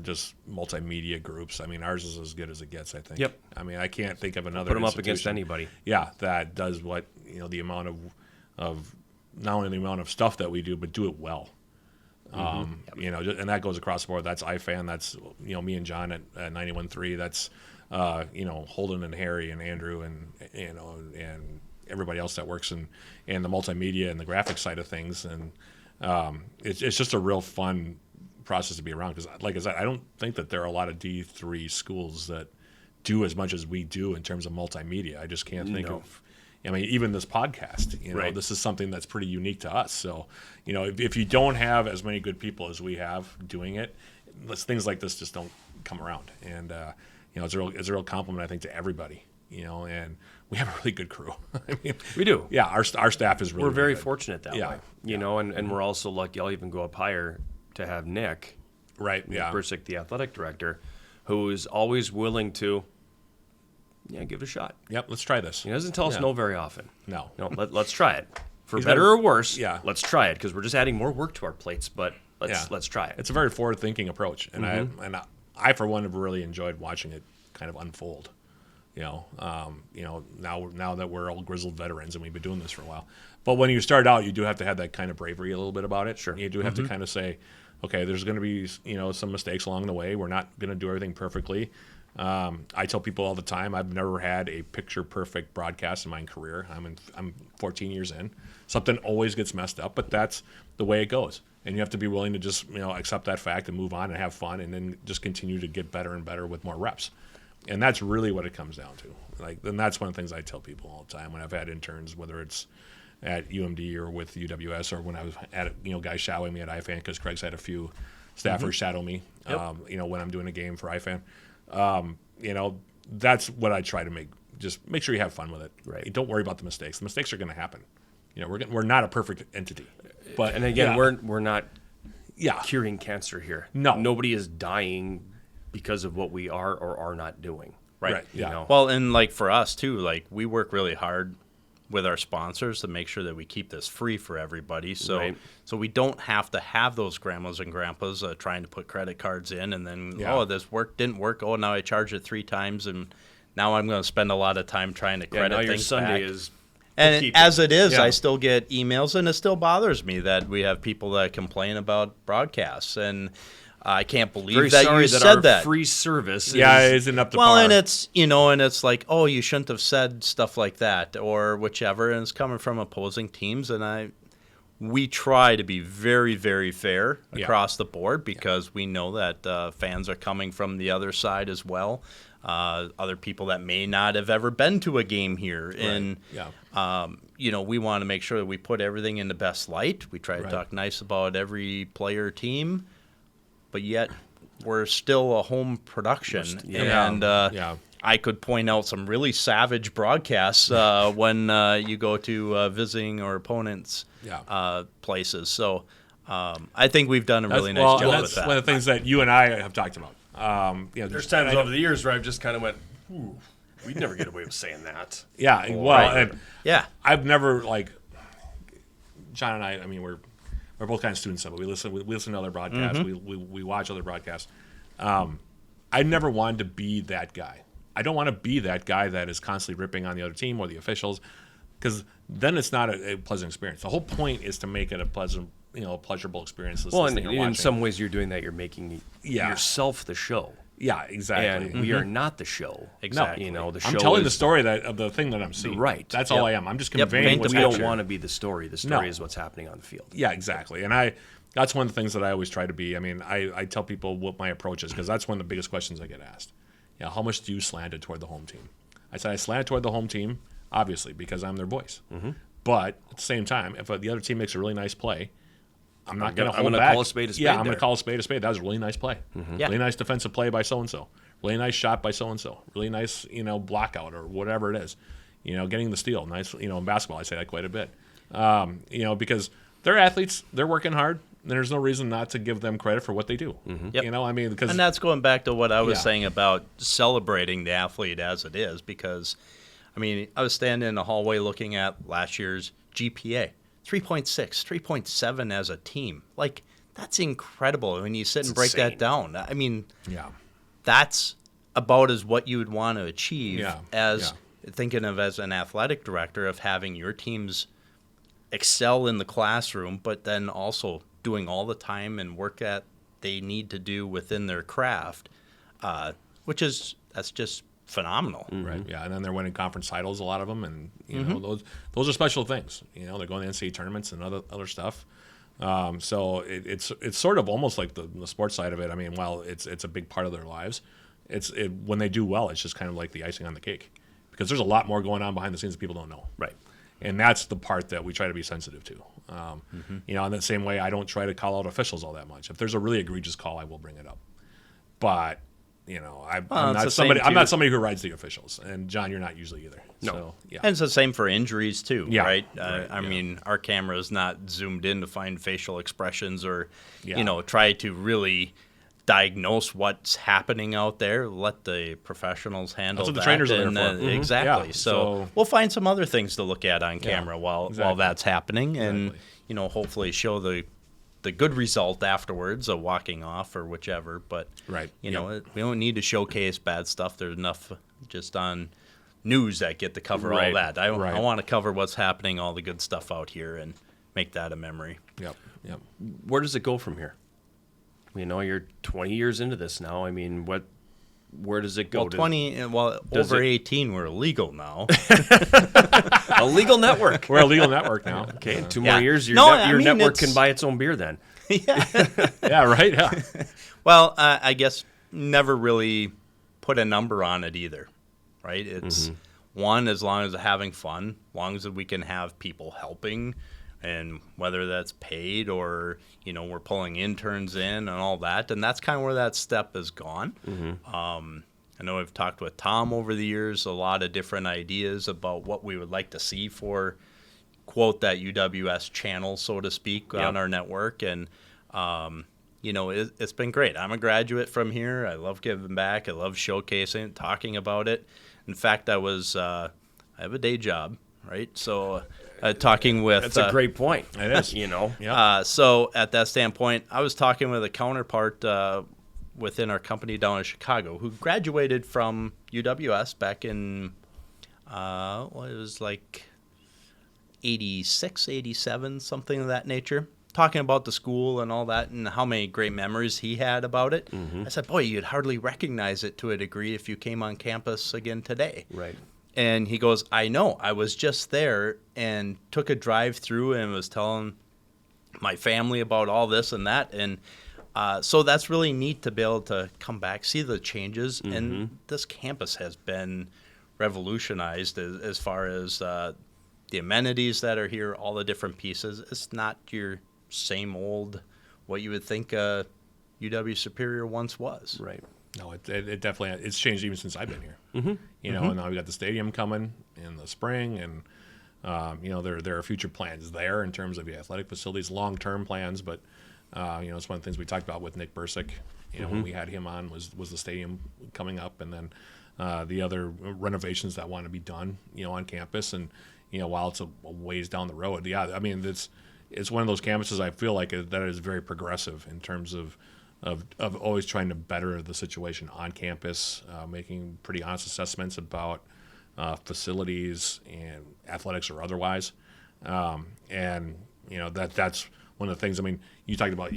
just multimedia groups, I mean, ours is as good as it gets, I think. Yep. I mean, I can't think of another Put them up against institution, anybody. Yeah, that does what, the amount of not only the amount of stuff that we do, but do it well. And that goes across the board. That's iFan. That's, me and John at 91.3. That's, Holden and Harry and Andrew and everybody else that works in the multimedia and the graphics side of things. And it's just a real fun process to be around, because like I said, I don't think that there are a lot of D3 schools that do as much as we do in terms of multimedia. I just can't think of. I mean, even this podcast, right. This is something that's pretty unique to us. So, if you don't have as many good people as we have doing it, things like this just don't come around. And it's a real compliment, I think, to everybody. And we have a really good crew. I mean, we do. Yeah, our staff is really. We're very good. fortunate that way. And we're also lucky. I'll even go up higher to have Nick, right? Nick Bursick, the athletic director, who is always willing to. Yeah, give it a shot. Yep, let's try this. He doesn't tell us no very often. No. Let's try it. For better or worse, yeah. Let's try it, because we're just adding more work to our plates, but let's try it. It's a very forward-thinking approach, and I for one have really enjoyed watching it kind of unfold. Now that we're all grizzled veterans and we've been doing this for a while. But when you start out, you do have to have that kind of bravery a little bit about it. Sure. You do have to kind of say, okay, there's going to be some mistakes along the way. We're not going to do everything perfectly. I tell people all the time, I've never had a picture-perfect broadcast in my career. I'm 14 years in. Something always gets messed up, but that's the way it goes. And you have to be willing to just accept that fact and move on and have fun, and then just continue to get better and better with more reps. And that's really what it comes down to. And that's one of the things I tell people all the time when I've had interns, whether it's at UMD or with UWS, or when I was at guys shadowing me at iFan, because Craig's had a few staffers shadow me. Yep. When I'm doing a game for iFan. That's what I try to make. Just make sure you have fun with it. Right. Don't worry about the mistakes. The mistakes are going to happen. We're not a perfect entity. But and again, we're not yeah. curing cancer here. No. Nobody is dying because of what we are or are not doing. Right. You Yeah. know? Well, and like for us too, like we work really hard with our sponsors to make sure that we keep this free for everybody. So Right. so we don't have to have those grandmas and grandpas trying to put credit cards in and then, Yeah. oh, this didn't work. Oh, now I charged it 3 times and now I'm going to spend a lot of time trying to Yeah, credit now your things Sunday back. is And bookkeeping. as it is, Yeah. I still get emails, and it still bothers me that we have people that complain about broadcasts. And I can't believe very that sorry you that said our that. free service Yeah, it is isn't up to Well, par. and it's, and it's like, oh, you shouldn't have said stuff like that or whichever. And it's coming from opposing teams. And we try to be very, very fair Yeah. across the board because we know that fans are coming from the other side as well. Other people that may not have ever been to a game here. Right. And, Yeah. we want to make sure that we put everything in the best light. We try to Right. talk nice about every player team, but yet we're still a home production. Yeah. And Yeah. I could point out some really savage broadcasts when you go to visiting or opponents' Yeah. places. So I think we've done a really nice job that's with that. one of the things that you and I have talked about. There's times over the years where I've just kind of went, ooh, we'd never get away with saying that. Yeah, well, Right. and Yeah. I've never John and I mean, we're both kind of students of it. We listen to other broadcasts. Mm-hmm. We watch other broadcasts. I never wanted to be that guy. I don't want to be that guy that is constantly ripping on the other team or the officials. because then it's not a pleasant experience. The whole point is to make it a pleasant, pleasurable experience. Well, and in some ways you're doing that. You're making yourself the show. Yeah, exactly. And we are not the show. Exactly. The show I'm telling the story of the thing that I'm seeing. Right. That's all I am. I'm just conveying what's we don't happening. want to be the story. The story is what's happening on the field. Yeah, exactly. And that's one of the things that I always try to be. I mean, I tell people what my approach is, because that's one of the biggest questions I get asked. How much do you slant it toward the home team? I said I slant it toward the home team, obviously, because I'm their voice. Mm-hmm. But at the same time, if the other team makes a really nice play, I'm not going to hold back. I'm going to call a spade a spade. Yeah, I'm going to call a spade a spade. That was a really nice play. Mm-hmm. Really nice defensive play by so-and-so. Really nice shot by so-and-so. Really nice, block out or whatever it is. Getting the steal. Nice, in basketball, I say that quite a bit. Because they're athletes. They're working hard. There's no reason not to give them credit for what they do. Mm-hmm. Yep. Because... And that's going back to what I was saying about celebrating the athlete as it is, because, I was standing in the hallway looking at last year's GPA. 3.6, 3.7 as a team. Like, that's incredible when you sit and break that down. That's about as what you would want to achieve thinking of as an athletic director, of having your teams excel in the classroom, but then also doing all the time and work that they need to do within their craft, that's just phenomenal. Mm-hmm. Right. Yeah. And then they're winning conference titles, a lot of them, and those are special things. They're going to NCAA tournaments and other stuff. So it's sort of almost like the sports side of it. While it's a big part of their lives, when they do well, it's just kind of like the icing on the cake, because there's a lot more going on behind the scenes that people don't know. Right. And that's the part that we try to be sensitive to. In the same way, I don't try to call out officials all that much. If there's a really egregious call, I will bring it up. But I'm not somebody who rides the officials. And John, you're not usually either. No. So, yeah. And it's the same for injuries too, right? Right. Our camera is not zoomed in to find facial expressions or, try to really diagnose what's happening out there. Let the professionals handle that. That's what the trainers are there for. Exactly. Yeah. So we'll find some other things to look at on camera while that's happening, and hopefully show the good result afterwards of walking off or whichever. But we don't need to showcase bad stuff. There's enough just on news that get to cover all that. I want to cover what's happening, all the good stuff out here, and make that a memory. Yep. Where does it go from here? You're 20 years into this now. Where does it go? Over 18, we're illegal now. A legal network. We're a legal network now. Okay, in 2 more years, your network can buy its own beer then. Yeah, right? Yeah. Well, I guess never really put a number on it either, right? It's one, as long as having fun, as long as we can have people helping, and whether that's paid or, we're pulling interns in and all that. And that's kind of where that step has gone. I know I've talked with Tom over the years, a lot of different ideas about what we would like to see for, quote, that UWS channel, so to speak, on our network. And, it's been great. I'm a graduate from here. I love giving back. I love showcasing it, talking about it. In fact, I have a day job, right? So talking with... That's a great point. It is. So at that standpoint, I was talking with a counterpart within our company down in Chicago who graduated from UWS back in, it was like 86, 87, something of that nature, talking about the school and all that and how many great memories he had about it. I said, boy, you'd hardly recognize it to a degree if you came on campus again today. Right. And he goes, I know. I was just there and took a drive through and was telling my family about all this and that. And so that's really neat to be able to come back, see the changes. And this campus has been revolutionized as far as the amenities that are here, all the different pieces. It's not your same old, what you would think UW Superior once was. Right. No, it definitely it's changed even since I've been here. And now we got the stadium coming in the spring, and there are future plans there in terms of the athletic facilities, long-term plans. But it's one of the things we talked about with Nick Bursick. When we had him on was the stadium coming up, and then the other renovations that want to be done, on campus. And while it's a ways down the road, it's one of those campuses I feel like that is very progressive in terms of always trying to better the situation on campus, making pretty honest assessments about facilities and athletics or otherwise. And that's one of the things. I mean, you talked about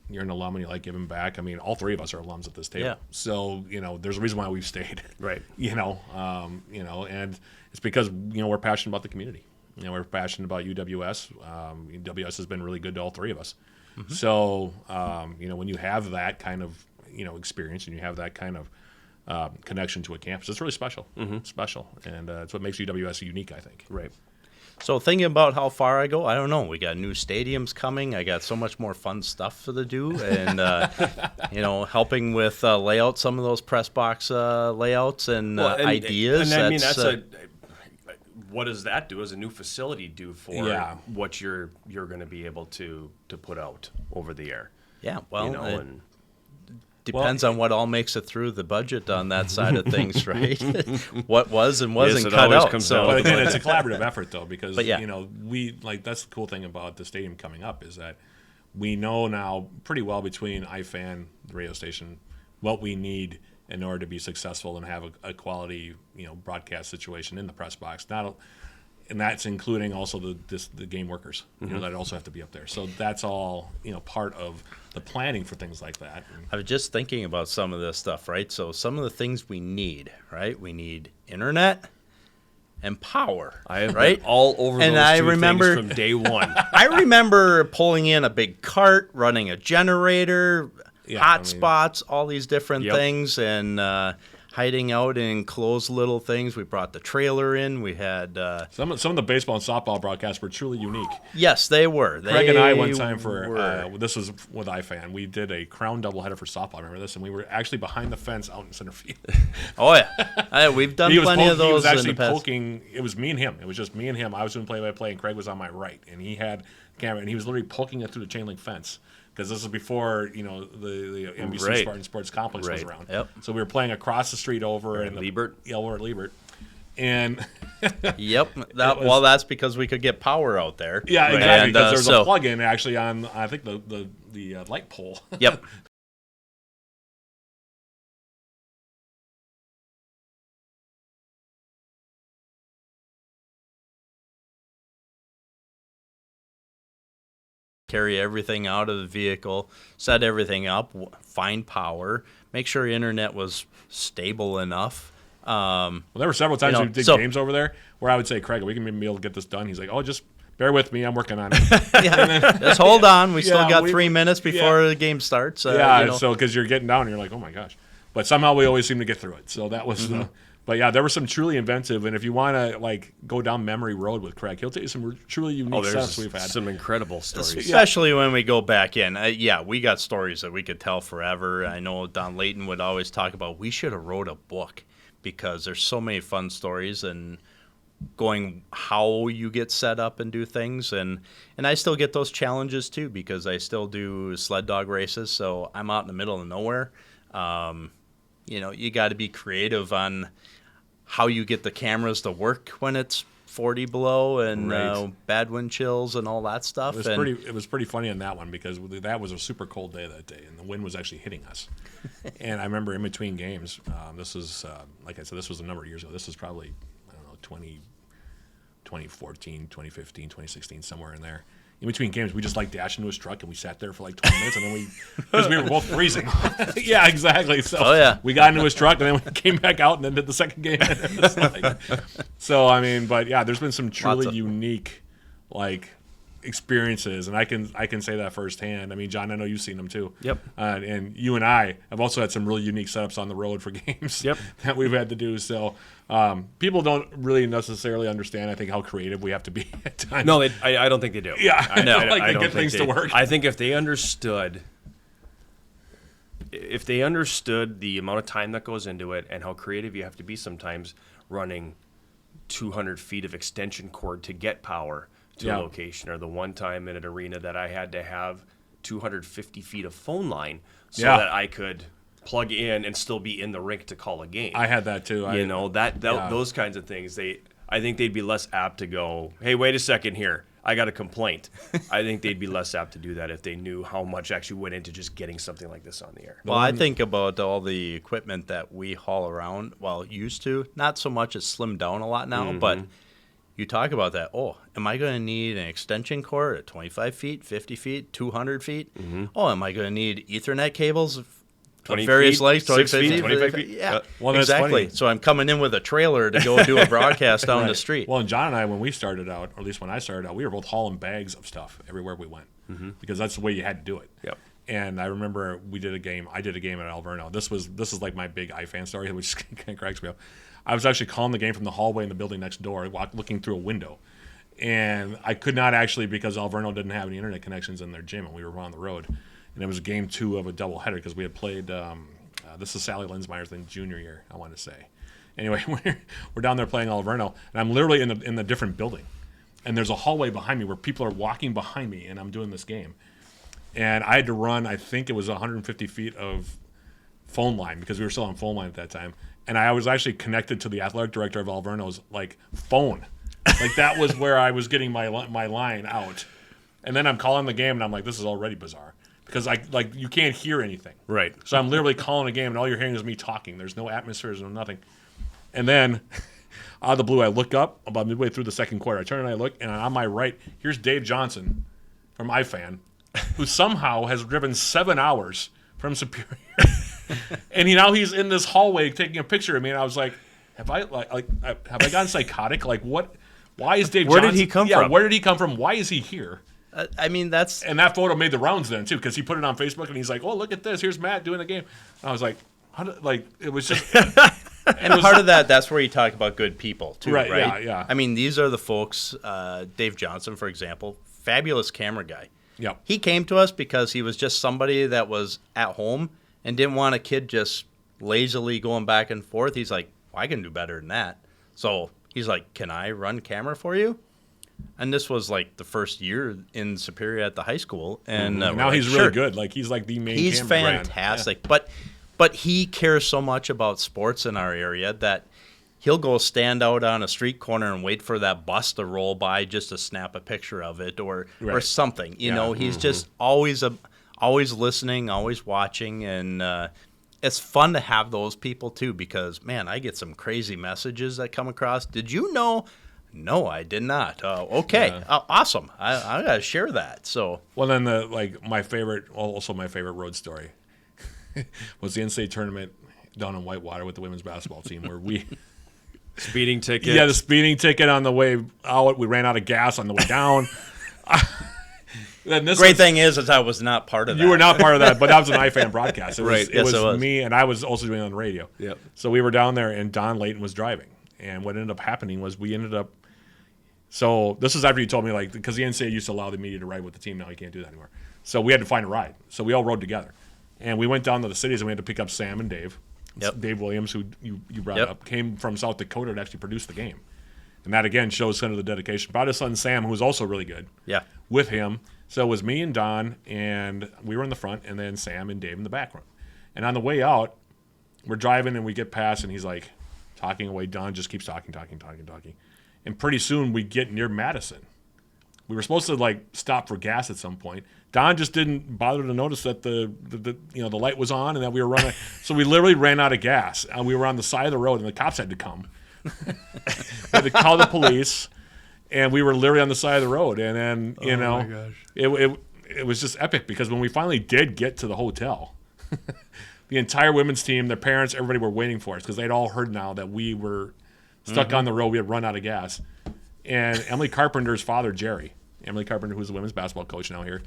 you're an alum and you like giving back. I mean, all three of us are alums at this table. Yeah. So, there's a reason why we've stayed. Right. And it's because, we're passionate about the community. We're passionate about UWS. UWS has been really good to all three of us. Mm-hmm. So, when you have that kind of, experience and you have that kind of connection to a campus, it's really special. Mm-hmm. Special. And it's what makes UWS unique, I think. Right. So thinking about how far I go, I don't know. We got new stadiums coming. I got so much more fun stuff to do, and helping with layout some of those press box layouts and ideas. And I mean, what does that do? As a new facility do for what you're going to be able to put out over the air? Yeah, well, depends on what all makes it through the budget on that side of things, right? What was and wasn't cut out. But again, it's a collaborative effort, though, because that's the cool thing about the stadium coming up is that we know now pretty well between iFan, the radio station, what we need in order to be successful and have a quality broadcast situation in the press box. And that's including also the game workers, that also have to be up there. So that's all part of the planning for things like that. I was just thinking about some of this stuff, right? So some of the things we need, right? We need internet and power. I have been all over those two things from day one. I remember pulling in a big cart, running a generator, hotspots, all these different things, and hiding out in enclosed little things. We brought the trailer in. We had some of the baseball and softball broadcasts were truly unique. Yes, they were. Craig and I one time this was with iFan. We did a crown doubleheader for softball. I remember this, and we were actually behind the fence out in center field. Oh yeah, we've done plenty of those. He was actually in the past. Poking. It was me and him. It was just me and him. I was doing play-by-play, and Craig was on my right, and he had camera, and he was literally poking it through the chain link fence. Because this was before the NBC Spartan Sports Complex was around. Yep. So we were playing across the street over in Liebert. We're at Liebert. And that's because we could get power out there. Yeah, exactly. Because there was a plug-in actually on I think the light pole. Yep. Carry everything out of the vehicle, set everything up, find power, make sure internet was stable enough. Well, there were several times we did games over there where I would say, Craig, are we going to be able to get this done? He's like, oh, just bear with me. I'm working on it. Just hold on. We still got 3 minutes before the game starts. So because you're getting down and you're like, oh, my gosh. But somehow we always seem to get through it. So that was But yeah, there were some truly inventive, and if you want to go down memory road with Craig, he'll tell you some truly unique setups we've had. Some incredible stories, especially when we go back in. We got stories that we could tell forever. I know Don Layton would always talk about we should have wrote a book because there's so many fun stories and going how you get set up and do things, and I still get those challenges too because I still do sled dog races, so I'm out in the middle of nowhere. You got to be creative on how you get the cameras to work when it's 40 below and bad wind chills and all that stuff. It was pretty funny on that one because that was a super cold day that day, and the wind was actually hitting us. And I remember in between games, this was, like I said, this was a number of years ago. This was probably, 2014, 2015, 2016, somewhere in there. In between games, we just dashed into his truck and we sat there for 20 minutes, and then because we were both freezing. Yeah, exactly. So we got into his truck and then we came back out and then did the second game. But yeah, there's been some truly unique experiences, and I can say that firsthand. I mean, John, I know you've seen them too. Yep. And you and I have also had some really unique setups on the road for games. Yep. That we've had to do. So people don't really necessarily understand, I think, how creative we have to be at times. No, I don't think they do. Yeah, I know. I get things to work. I think if they understood the amount of time that goes into it and how creative you have to be sometimes running 200 feet of extension cord to get power to a location, or the one time in an arena that I had to have 250 feet of phone line so that I could plug in and still be in the rink to call a game. I had that too. Those kinds of things. I think they'd be less apt to go, hey, wait a second here. I got a complaint. I think they'd be less apt to do that if they knew how much actually went into just getting something like this on the air. Well, I think about all the equipment that we haul around, used to, not so much, it's slimmed down a lot now, but you talk about that. Oh, am I going to need an extension cord at 25 feet, 50 feet, 200 feet? Oh, am I going to need Ethernet cables of 20 various feet, lengths? 6 feet, 25 feet? Yeah, Well, that's exactly. funny. So I'm coming in with a trailer to go do a broadcast down the street. Well, and John and I, when we started out, or at least when I started out, we were both hauling bags of stuff everywhere we went because that's the way you had to do it. Yep. And I remember I did a game at Alverno. This is like my big iFan story, which kind of cracks me up. I was actually calling the game from the hallway in the building next door, looking through a window. And I could not actually, because Alverno didn't have any internet connections in their gym, and we were on the road. And it was game 2 of a doubleheader because we had played, this is Sally Linsmeyer's junior year, I want to say. Anyway, we're down there playing Alverno, and I'm literally in the different building. And there's a hallway behind me where people are walking behind me, and I'm doing this game. And I had to run, I think it was 150 feet of phone line because we were still on phone line at that time. And I was actually connected to the athletic director of Alverno's phone. That was where I was getting my line out. And then I'm calling the game, and I'm like, this is already bizarre. Because you can't hear anything. Right. So I'm literally calling a game, and all you're hearing is me talking. There's no atmosphere, there's no nothing. And then, out of the blue, I look up about midway through the second quarter. I turn and I look, and on my right, here's Dave Johnson from iFan, who somehow has driven 7 hours from Superior. And now he's in this hallway taking a picture of me, and I was like, have I gone psychotic? What? Why is Dave Where Johnson? did he come Yeah, from? where did he come from? Why is he here? That's... And that photo made the rounds then, too, because he put it on Facebook, and he's like, oh, look at this. Here's Matt doing the game. And I was like, it was just... And part of that's where you talk about good people, too, right? Yeah. These are the folks, Dave Johnson, for example, fabulous camera guy. Yep. He came to us because he was just somebody that was at home and didn't want a kid just lazily going back and forth. He's like, well, I can do better than that. So he's like, can I run camera for you? And this was the first year in Superior at the high school. And now he's really good. He's the main He's camera fantastic. Yeah. But he cares so much about sports in our area that he'll go stand out on a street corner and wait for that bus to roll by just to snap a picture of it or something. You know, he's just always listening, always watching, and it's fun to have those people too because, man, I get some crazy messages that come across. Did you know? No, I did not. Okay, awesome. I gotta share that. So well, then my favorite road story was the NCAA tournament down in Whitewater with the women's basketball team where we. Speeding ticket. Yeah, the speeding ticket on the way out. We ran out of gas on the way down. Great thing is I was not part of that. You were not part of that, but that was an iFan broadcast. It was was me, and I was also doing it on the radio. Yep. So we were down there, and Don Layton was driving. And what ended up happening was we ended up – so this is after you told me, because the NCAA used to allow the media to ride with the team. Now you can't do that anymore. So we had to find a ride. So we all rode together. And we went down to the cities, and we had to pick up Sam and Dave. Yep. Dave Williams, who you brought up, came from South Dakota to actually produce the game. And that, again, shows kind of the dedication. Brought his son, Sam, who was also really good, with him. So it was me and Don, and we were in the front, and then Sam and Dave in the back room. And on the way out, we're driving, and we get past, and he's talking away. Don just keeps talking. And pretty soon, we get near Madison. We were supposed to, stop for gas at some point. Don just didn't bother to notice that the light was on and that we were running. So we literally ran out of gas, and we were on the side of the road, and the cops had to come. We had to call the police, and we were literally on the side of the road. And then, my gosh. It was just epic because when we finally did get to the hotel, the entire women's team, their parents, everybody were waiting for us because they'd all heard now that we were stuck on the road. We had run out of gas. And Emily Carpenter's father, Jerry, Emily Carpenter, who's the women's basketball coach now here,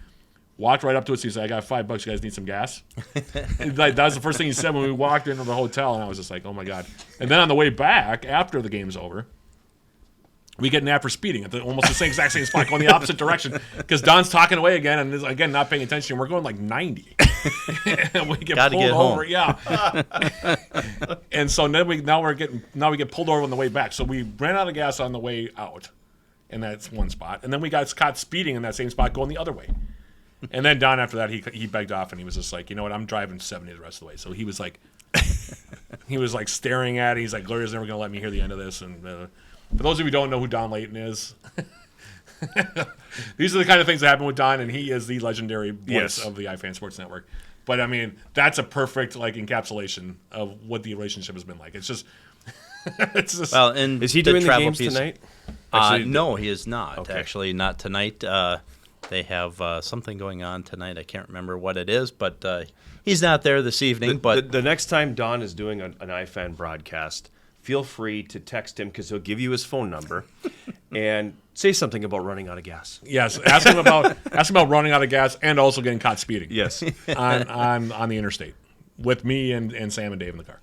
walked right up to us. He said, I got $5. You guys need some gas? That was the first thing he said when we walked into the hotel, and I was just like, oh, my God. And then on the way back, after the game's over, we get napped for speeding at almost the exact same spot, going the opposite direction, because Don's talking away again and is, again, not paying attention. We're going 90. And we get pulled over. Yeah. And so then we get pulled over on the way back. So we ran out of gas on the way out, and that's one spot. And then we got caught speeding in that same spot going the other way. And then Don, after that, he begged off, and he was just like, you know what, I'm driving 70 the rest of the way. So he was staring at it. He's like, Gloria's never going to let me hear the end of this. And for those of you who don't know who Don Layton is, These are the kind of things that happen with Don, and he is the legendary voice Yes. of the iFan Sports Network. But I mean, that's a perfect encapsulation of what the relationship has been like. It's just, it's just. Well, and Is he doing the travel games piece- tonight? No, he is not. Okay. Actually, not tonight. They have something going on tonight. I can't remember what it is, but he's not there this evening. But the next time Don is doing an iFan broadcast, feel free to text him because he'll give you his phone number and say something about running out of gas. Yes, ask him about running out of gas and also getting caught speeding. Yes. on the interstate with me and Sam and Dave in the car.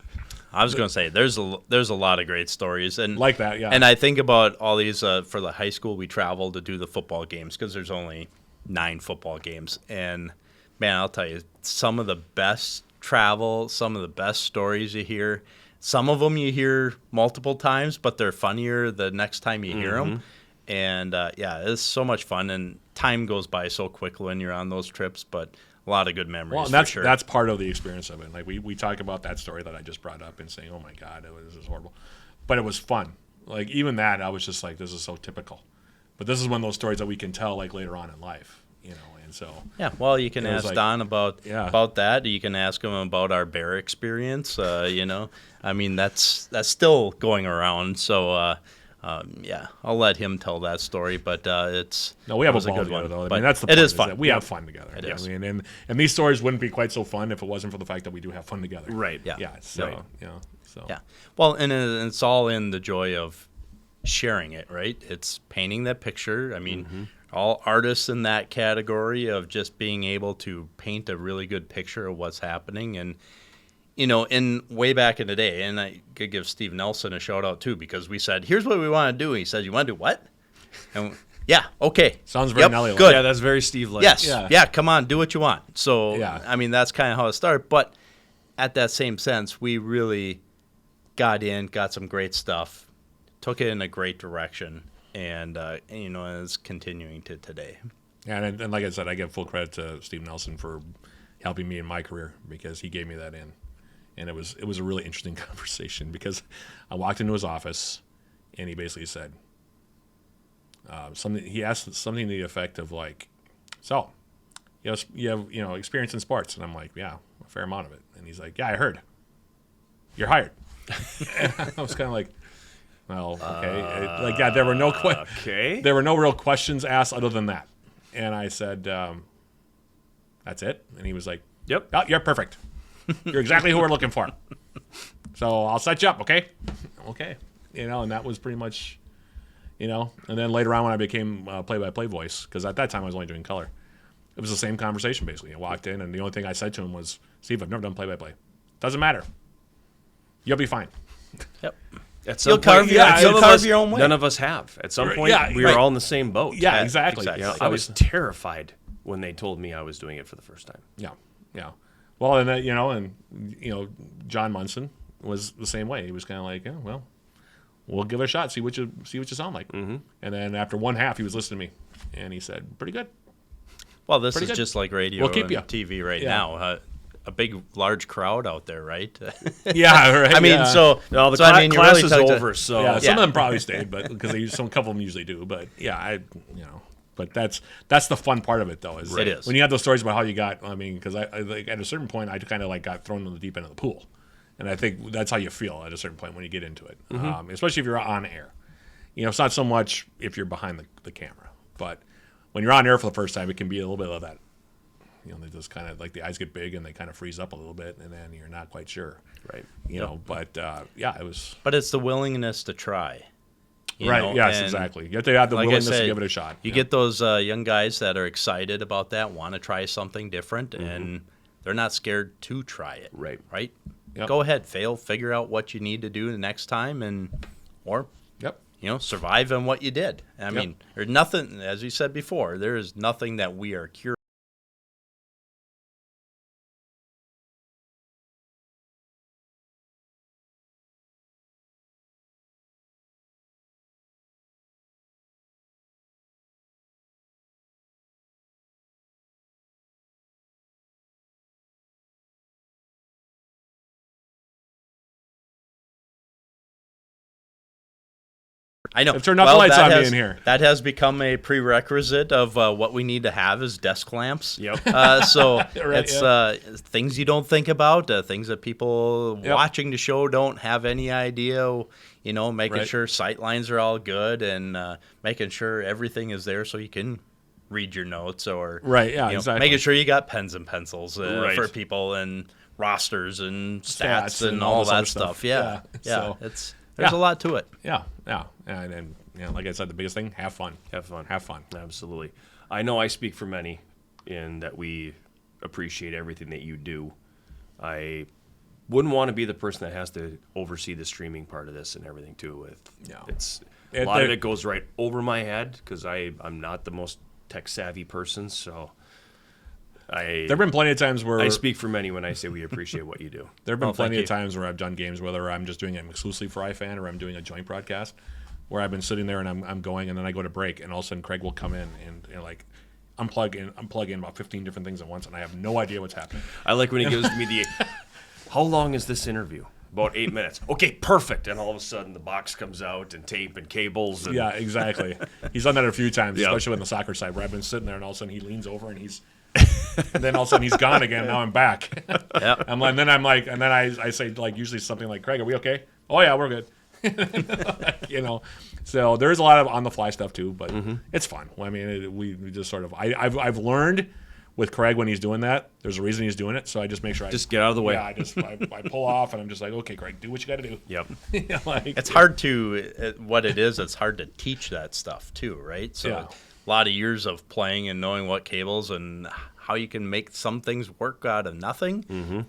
I was going to say there's a lot of great stories and Like that, yeah. And I think about all these for the high school. We travel to do the football games because there's only 9 football games, and man, I'll tell you, some of the best travel, some of the best stories you hear. Some of them you hear multiple times, but they're funnier the next time you hear them. And it's so much fun, and time goes by so quick when you're on those trips. But a lot of good memories. Well, and that's for sure. that's part of the experience of it. Like we talk about that story that I just brought up and saying, "Oh my God, this is horrible," but it was fun. Like even that, I was just like, "This is so typical." But this is one of those stories that we can tell like later on in life, And so Yeah, well, you can it was ask like- Don about Yeah. that. You can ask him about our bear experience. I mean that's still going around. So I'll let him tell that story. But it's no, we have it was a ball good together one. though. I But mean, that's the it point, is fun. that we have fun together. It Yeah, is. I mean, and these stories wouldn't be quite so fun if it wasn't for the fact that we do have fun together. Right. Yeah. Yeah. So Right. So Yeah. Well, and it's all in the joy of sharing it, right? It's painting that picture. I mean, all artists in that category of just being able to paint a really good picture of what's happening. And, in way back in the day, and I could give Steve Nelson a shout out too, because we said, here's what we want to do. He said, you want to do what? And yeah, okay. Sounds very Yep, Nelly-like. good. Yeah, that's very Steve-like. Yes. Yeah. Yeah. Come on, do what you want. So, Yeah. I mean, that's kind of how it started. But at that same sense, we really got some great stuff, took it in a great direction, and is continuing to today. Yeah, and like I said, I give full credit to Steve Nelson for helping me in my career because he gave me that in. And it was a really interesting conversation because I walked into his office and he basically said something. He asked something to the effect of like, "So, you have experience in sports?" And I'm like, "Yeah, a fair amount of it." And he's like, "Yeah, I heard. You're hired." And I was kind of like, "Well, okay." There were no Okay. there were no real questions asked other than that. And I said, "That's it." And he was like, Yep. "Oh, you're perfect. You're exactly who we're looking for. So I'll set you up, okay?" Okay. And that was pretty much, and then later on when I became play-by-play voice, because at that time I was only doing color, it was the same conversation basically. I walked in and the only thing I said to him was, "Steve, I've never done play-by-play. Doesn't matter. You'll be fine." Yep. At some You'll carve point, your- some you'll of carve us- your own way. None of us have. At some point, Yeah, we were right. all in the same boat. Yeah, exactly. exactly. I was terrified when they told me I was doing it for the first time. Yeah. Well, and John Munson was the same way. He was kind of like, "Oh, well, we'll give it a shot. See what you sound like." Mm-hmm. And then after one half, he was listening to me, and he said, "Pretty good." Well, this Pretty is good. just like radio We'll keep and ya. TV right Yeah. now. A big, large crowd out there, right? Yeah, right. I mean, yeah. so No, the so, I mean, you class really is talked to- over, so Yeah, some Yeah. of them probably stayed, but because some couple of them usually do. But yeah, but that's the fun part of it, though. It is. When you have those stories about how you got. I mean, because I like at a certain point, I kind of like got thrown in the deep end of the pool, and I think that's how you feel at a certain point when you get into it, especially if you're on air. It's not so much if you're behind the camera, but when you're on air for the first time, it can be a little bit of that. They just kind of like the eyes get big and they kind of freeze up a little bit, and then you're not quite sure. right. But it was But it's the willingness to try. you right. know, Yes, and exactly. You have to have the like I willingness to said, give it a shot. You Yeah. get those young guys that are excited about that, want to try something different, Mm-hmm. and they're not scared to try it. Right. Right? Yep. Go ahead, figure out what you need to do the next time, or Yep. survive on what you did. I Yep. mean, there's nothing, as you said before, there is nothing that we are curious. I know. They've turned off the lights on me in here. That has become a prerequisite of what we need to have is desk lamps. Yep. So Right, it's things you don't think about, things that people watching the show don't have any idea. Making sure sight lines are all good and making sure everything is there so you can read your notes or exactly. making sure you got pens and pencils for people and rosters and stats and all that stuff. Yeah. So, there's a lot to it. Yeah. And like I said, the biggest thing, have fun. Have fun. Absolutely. I know I speak for many in that we appreciate everything that you do. I wouldn't want to be the person that has to oversee the streaming part of this and everything too. A lot of it goes right over my head because I'm not the most tech savvy person, so there've been plenty of times where I speak for many when I say we appreciate what you do. There've been plenty of times where I've done games, whether I'm just doing it exclusively for iFan or I'm doing a joint broadcast, where I've been sitting there and I'm going and then I go to break and all of a sudden Craig will come in and unplug in about 15 different things at once and I have no idea what's happening. I like when he gives me how long is this interview? About 8 minutes. Okay, perfect. And all of a sudden the box comes out and tape and cables. And yeah, exactly. He's done that a few times, especially on the soccer side, where I've been sitting there and all of a sudden he leans over and and then all of a sudden he's gone again. Now I'm back. Yep. And then I say usually something like, Craig, are we okay? Oh yeah, we're good. So there is a lot of on the fly stuff too, but it's fun. I mean, we just sort of I've learned with Craig when he's doing that, there's a reason he's doing it. So I just make sure just get out of the way. Yeah, I pull off and I'm just like, okay, Craig, do what you got to do. Yep. It's hard to it's hard to teach that stuff too, right? So a lot of years of playing and knowing what cables and how you can make some things work out of nothing,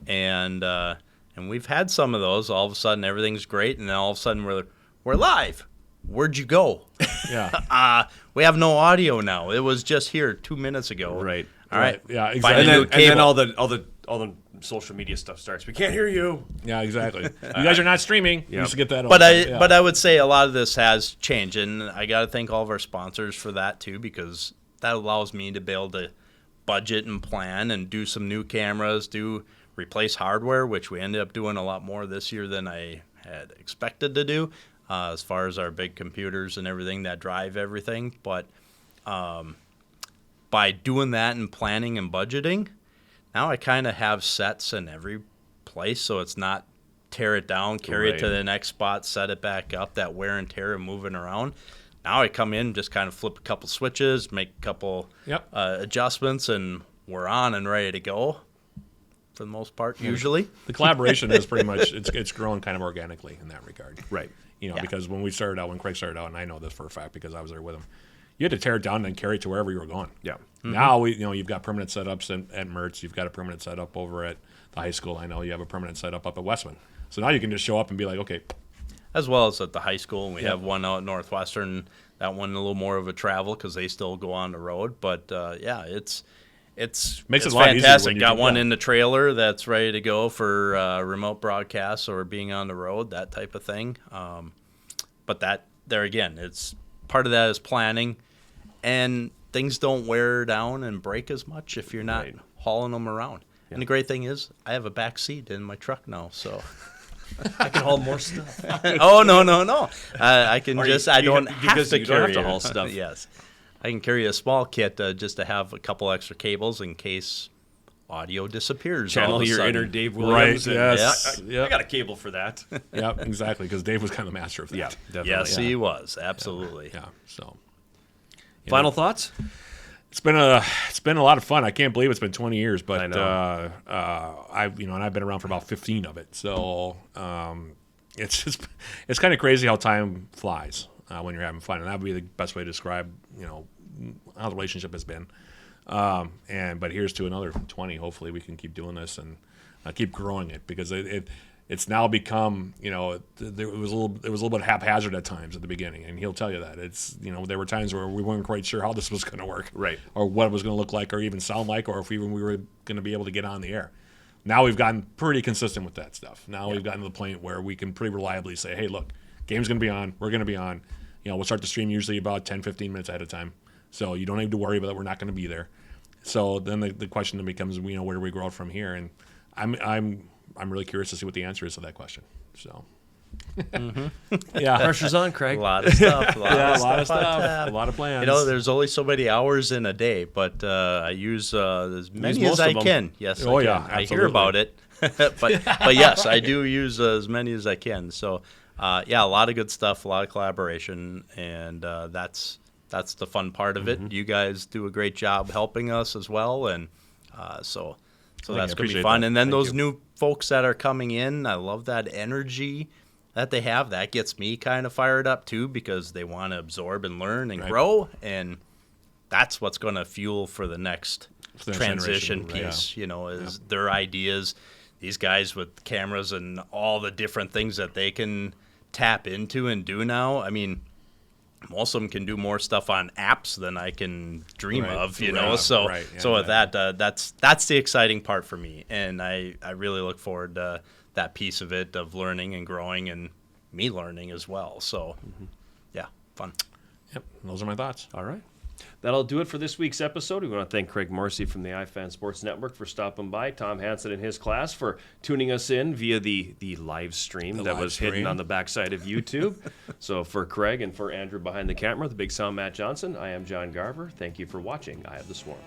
and we've had some of those. All of a sudden, everything's great, and then all of a sudden, we're live. Where'd you go? Yeah. We have no audio now. It was just here 2 minutes ago. Right. All right. Yeah. Exactly. And then all the social media stuff starts. We can't hear you. Yeah. Exactly. You guys are not streaming. You used to get that. But I would say a lot of this has changed, and I got to thank all of our sponsors for that too, because that allows me to be able to budget and plan and do some new cameras, replace hardware, which we ended up doing a lot more this year than I had expected to do, as far as our big computers and everything that drive everything. But by doing that and planning and budgeting, now I kind of have sets in every place, so it's not tear it down, carry it to the next spot, set it back up, that wear and tear and moving around. Now I come in, just kind of flip a couple switches, make a couple adjustments, and we're on and ready to go for the most part, usually. The collaboration is pretty much, it's grown kind of organically in that regard. Right. Because when Craig started out, and I know this for a fact because I was there with him, you had to tear it down and carry it to wherever you were going. Yeah. Mm-hmm. Now, you've got permanent setups at Mertz. You've got a permanent setup over at the high school. I know you have a permanent setup up at Westman. So now you can just show up and be like, okay. As well as at the high school. We have one out at Northwestern. That one a little more of a travel because they still go on the road. But, it's makes it a lot fantastic. Got one in the trailer that's ready to go for remote broadcasts or being on the road, that type of thing. But there again, it's part of that is planning. And things don't wear down and break as much if you're not hauling them around. Yeah. And the great thing is, I have a back seat in my truck now, so I can haul more stuff. Oh no! I can I don't have to carry to haul stuff. Yes, I can carry a small kit just to have a couple extra cables in case audio disappears. Channel your inner Dave Williams. Right. Yes. I got a cable for that. Yep. Exactly. Because Dave was kind of the master of that. Yeah. Definitely. Yes, he was. Absolutely. Yeah. So. Final thoughts? It's been a lot of fun. I can't believe it's been 20 years, but I know. I've been around for about 15 of it. So it's kind of crazy how time flies when you're having fun, and that would be the best way to describe how the relationship has been. But here's to another 20. Hopefully, we can keep doing this and keep growing it because it's now become, there was a little bit haphazard at times at the beginning, and he'll tell you that there were times where we weren't quite sure how this was going to work, right, or what it was going to look like, or even sound like, or if we were going to be able to get on the air. Now we've gotten pretty consistent with that stuff. Now we've gotten to the point where we can pretty reliably say, hey, look, game's going to be on, we're going to be on. We'll start the stream usually about 10, 15 minutes ahead of time, so you don't need to worry about that. We're not going to be there. So then the question then becomes, where do we grow from here? And I'm really curious to see what the answer is to that question. So, Yeah. Pressure's on, Craig. A lot of stuff. A lot of stuff. on tap. A lot of plans. There's only so many hours in a day, but I use as many as most I of them. can. Yes, Oh, I yeah, can. I hear absolutely. about it, but yes, I do use as many as I can. So, a lot of good stuff, a lot of collaboration, and that's the fun part of it. You guys do a great job helping us as well, and so that's going to be appreciate fun. that. And then Thank those you. new folks that are coming in, I love that energy that they have. That gets me kind of fired up too, because they want to absorb and learn and Right. grow, and that's what's going to fuel for the next For the next transition generation, piece. Is their ideas. These guys with cameras and all the different things that they can tap into and do now. I mean, most of them can do more stuff on apps than I can dream Right. of, Right. So, Right. Yeah, so with that, that's the exciting part for me, and I really look forward to that piece of it, of learning and growing, and me learning as well. So, yeah, fun. Yep. Those are my thoughts. All right. That'll do it for this week's episode. We want to thank Craig Morrissey from the iFan Sports Network for stopping by, Tom Hansen and his class for tuning us in via the live stream that live was hidden stream. on the backside of YouTube. So for Craig and for Andrew behind the camera, the big sound Matt Johnson, I am John Garver. Thank you for watching Eye of the Swarm.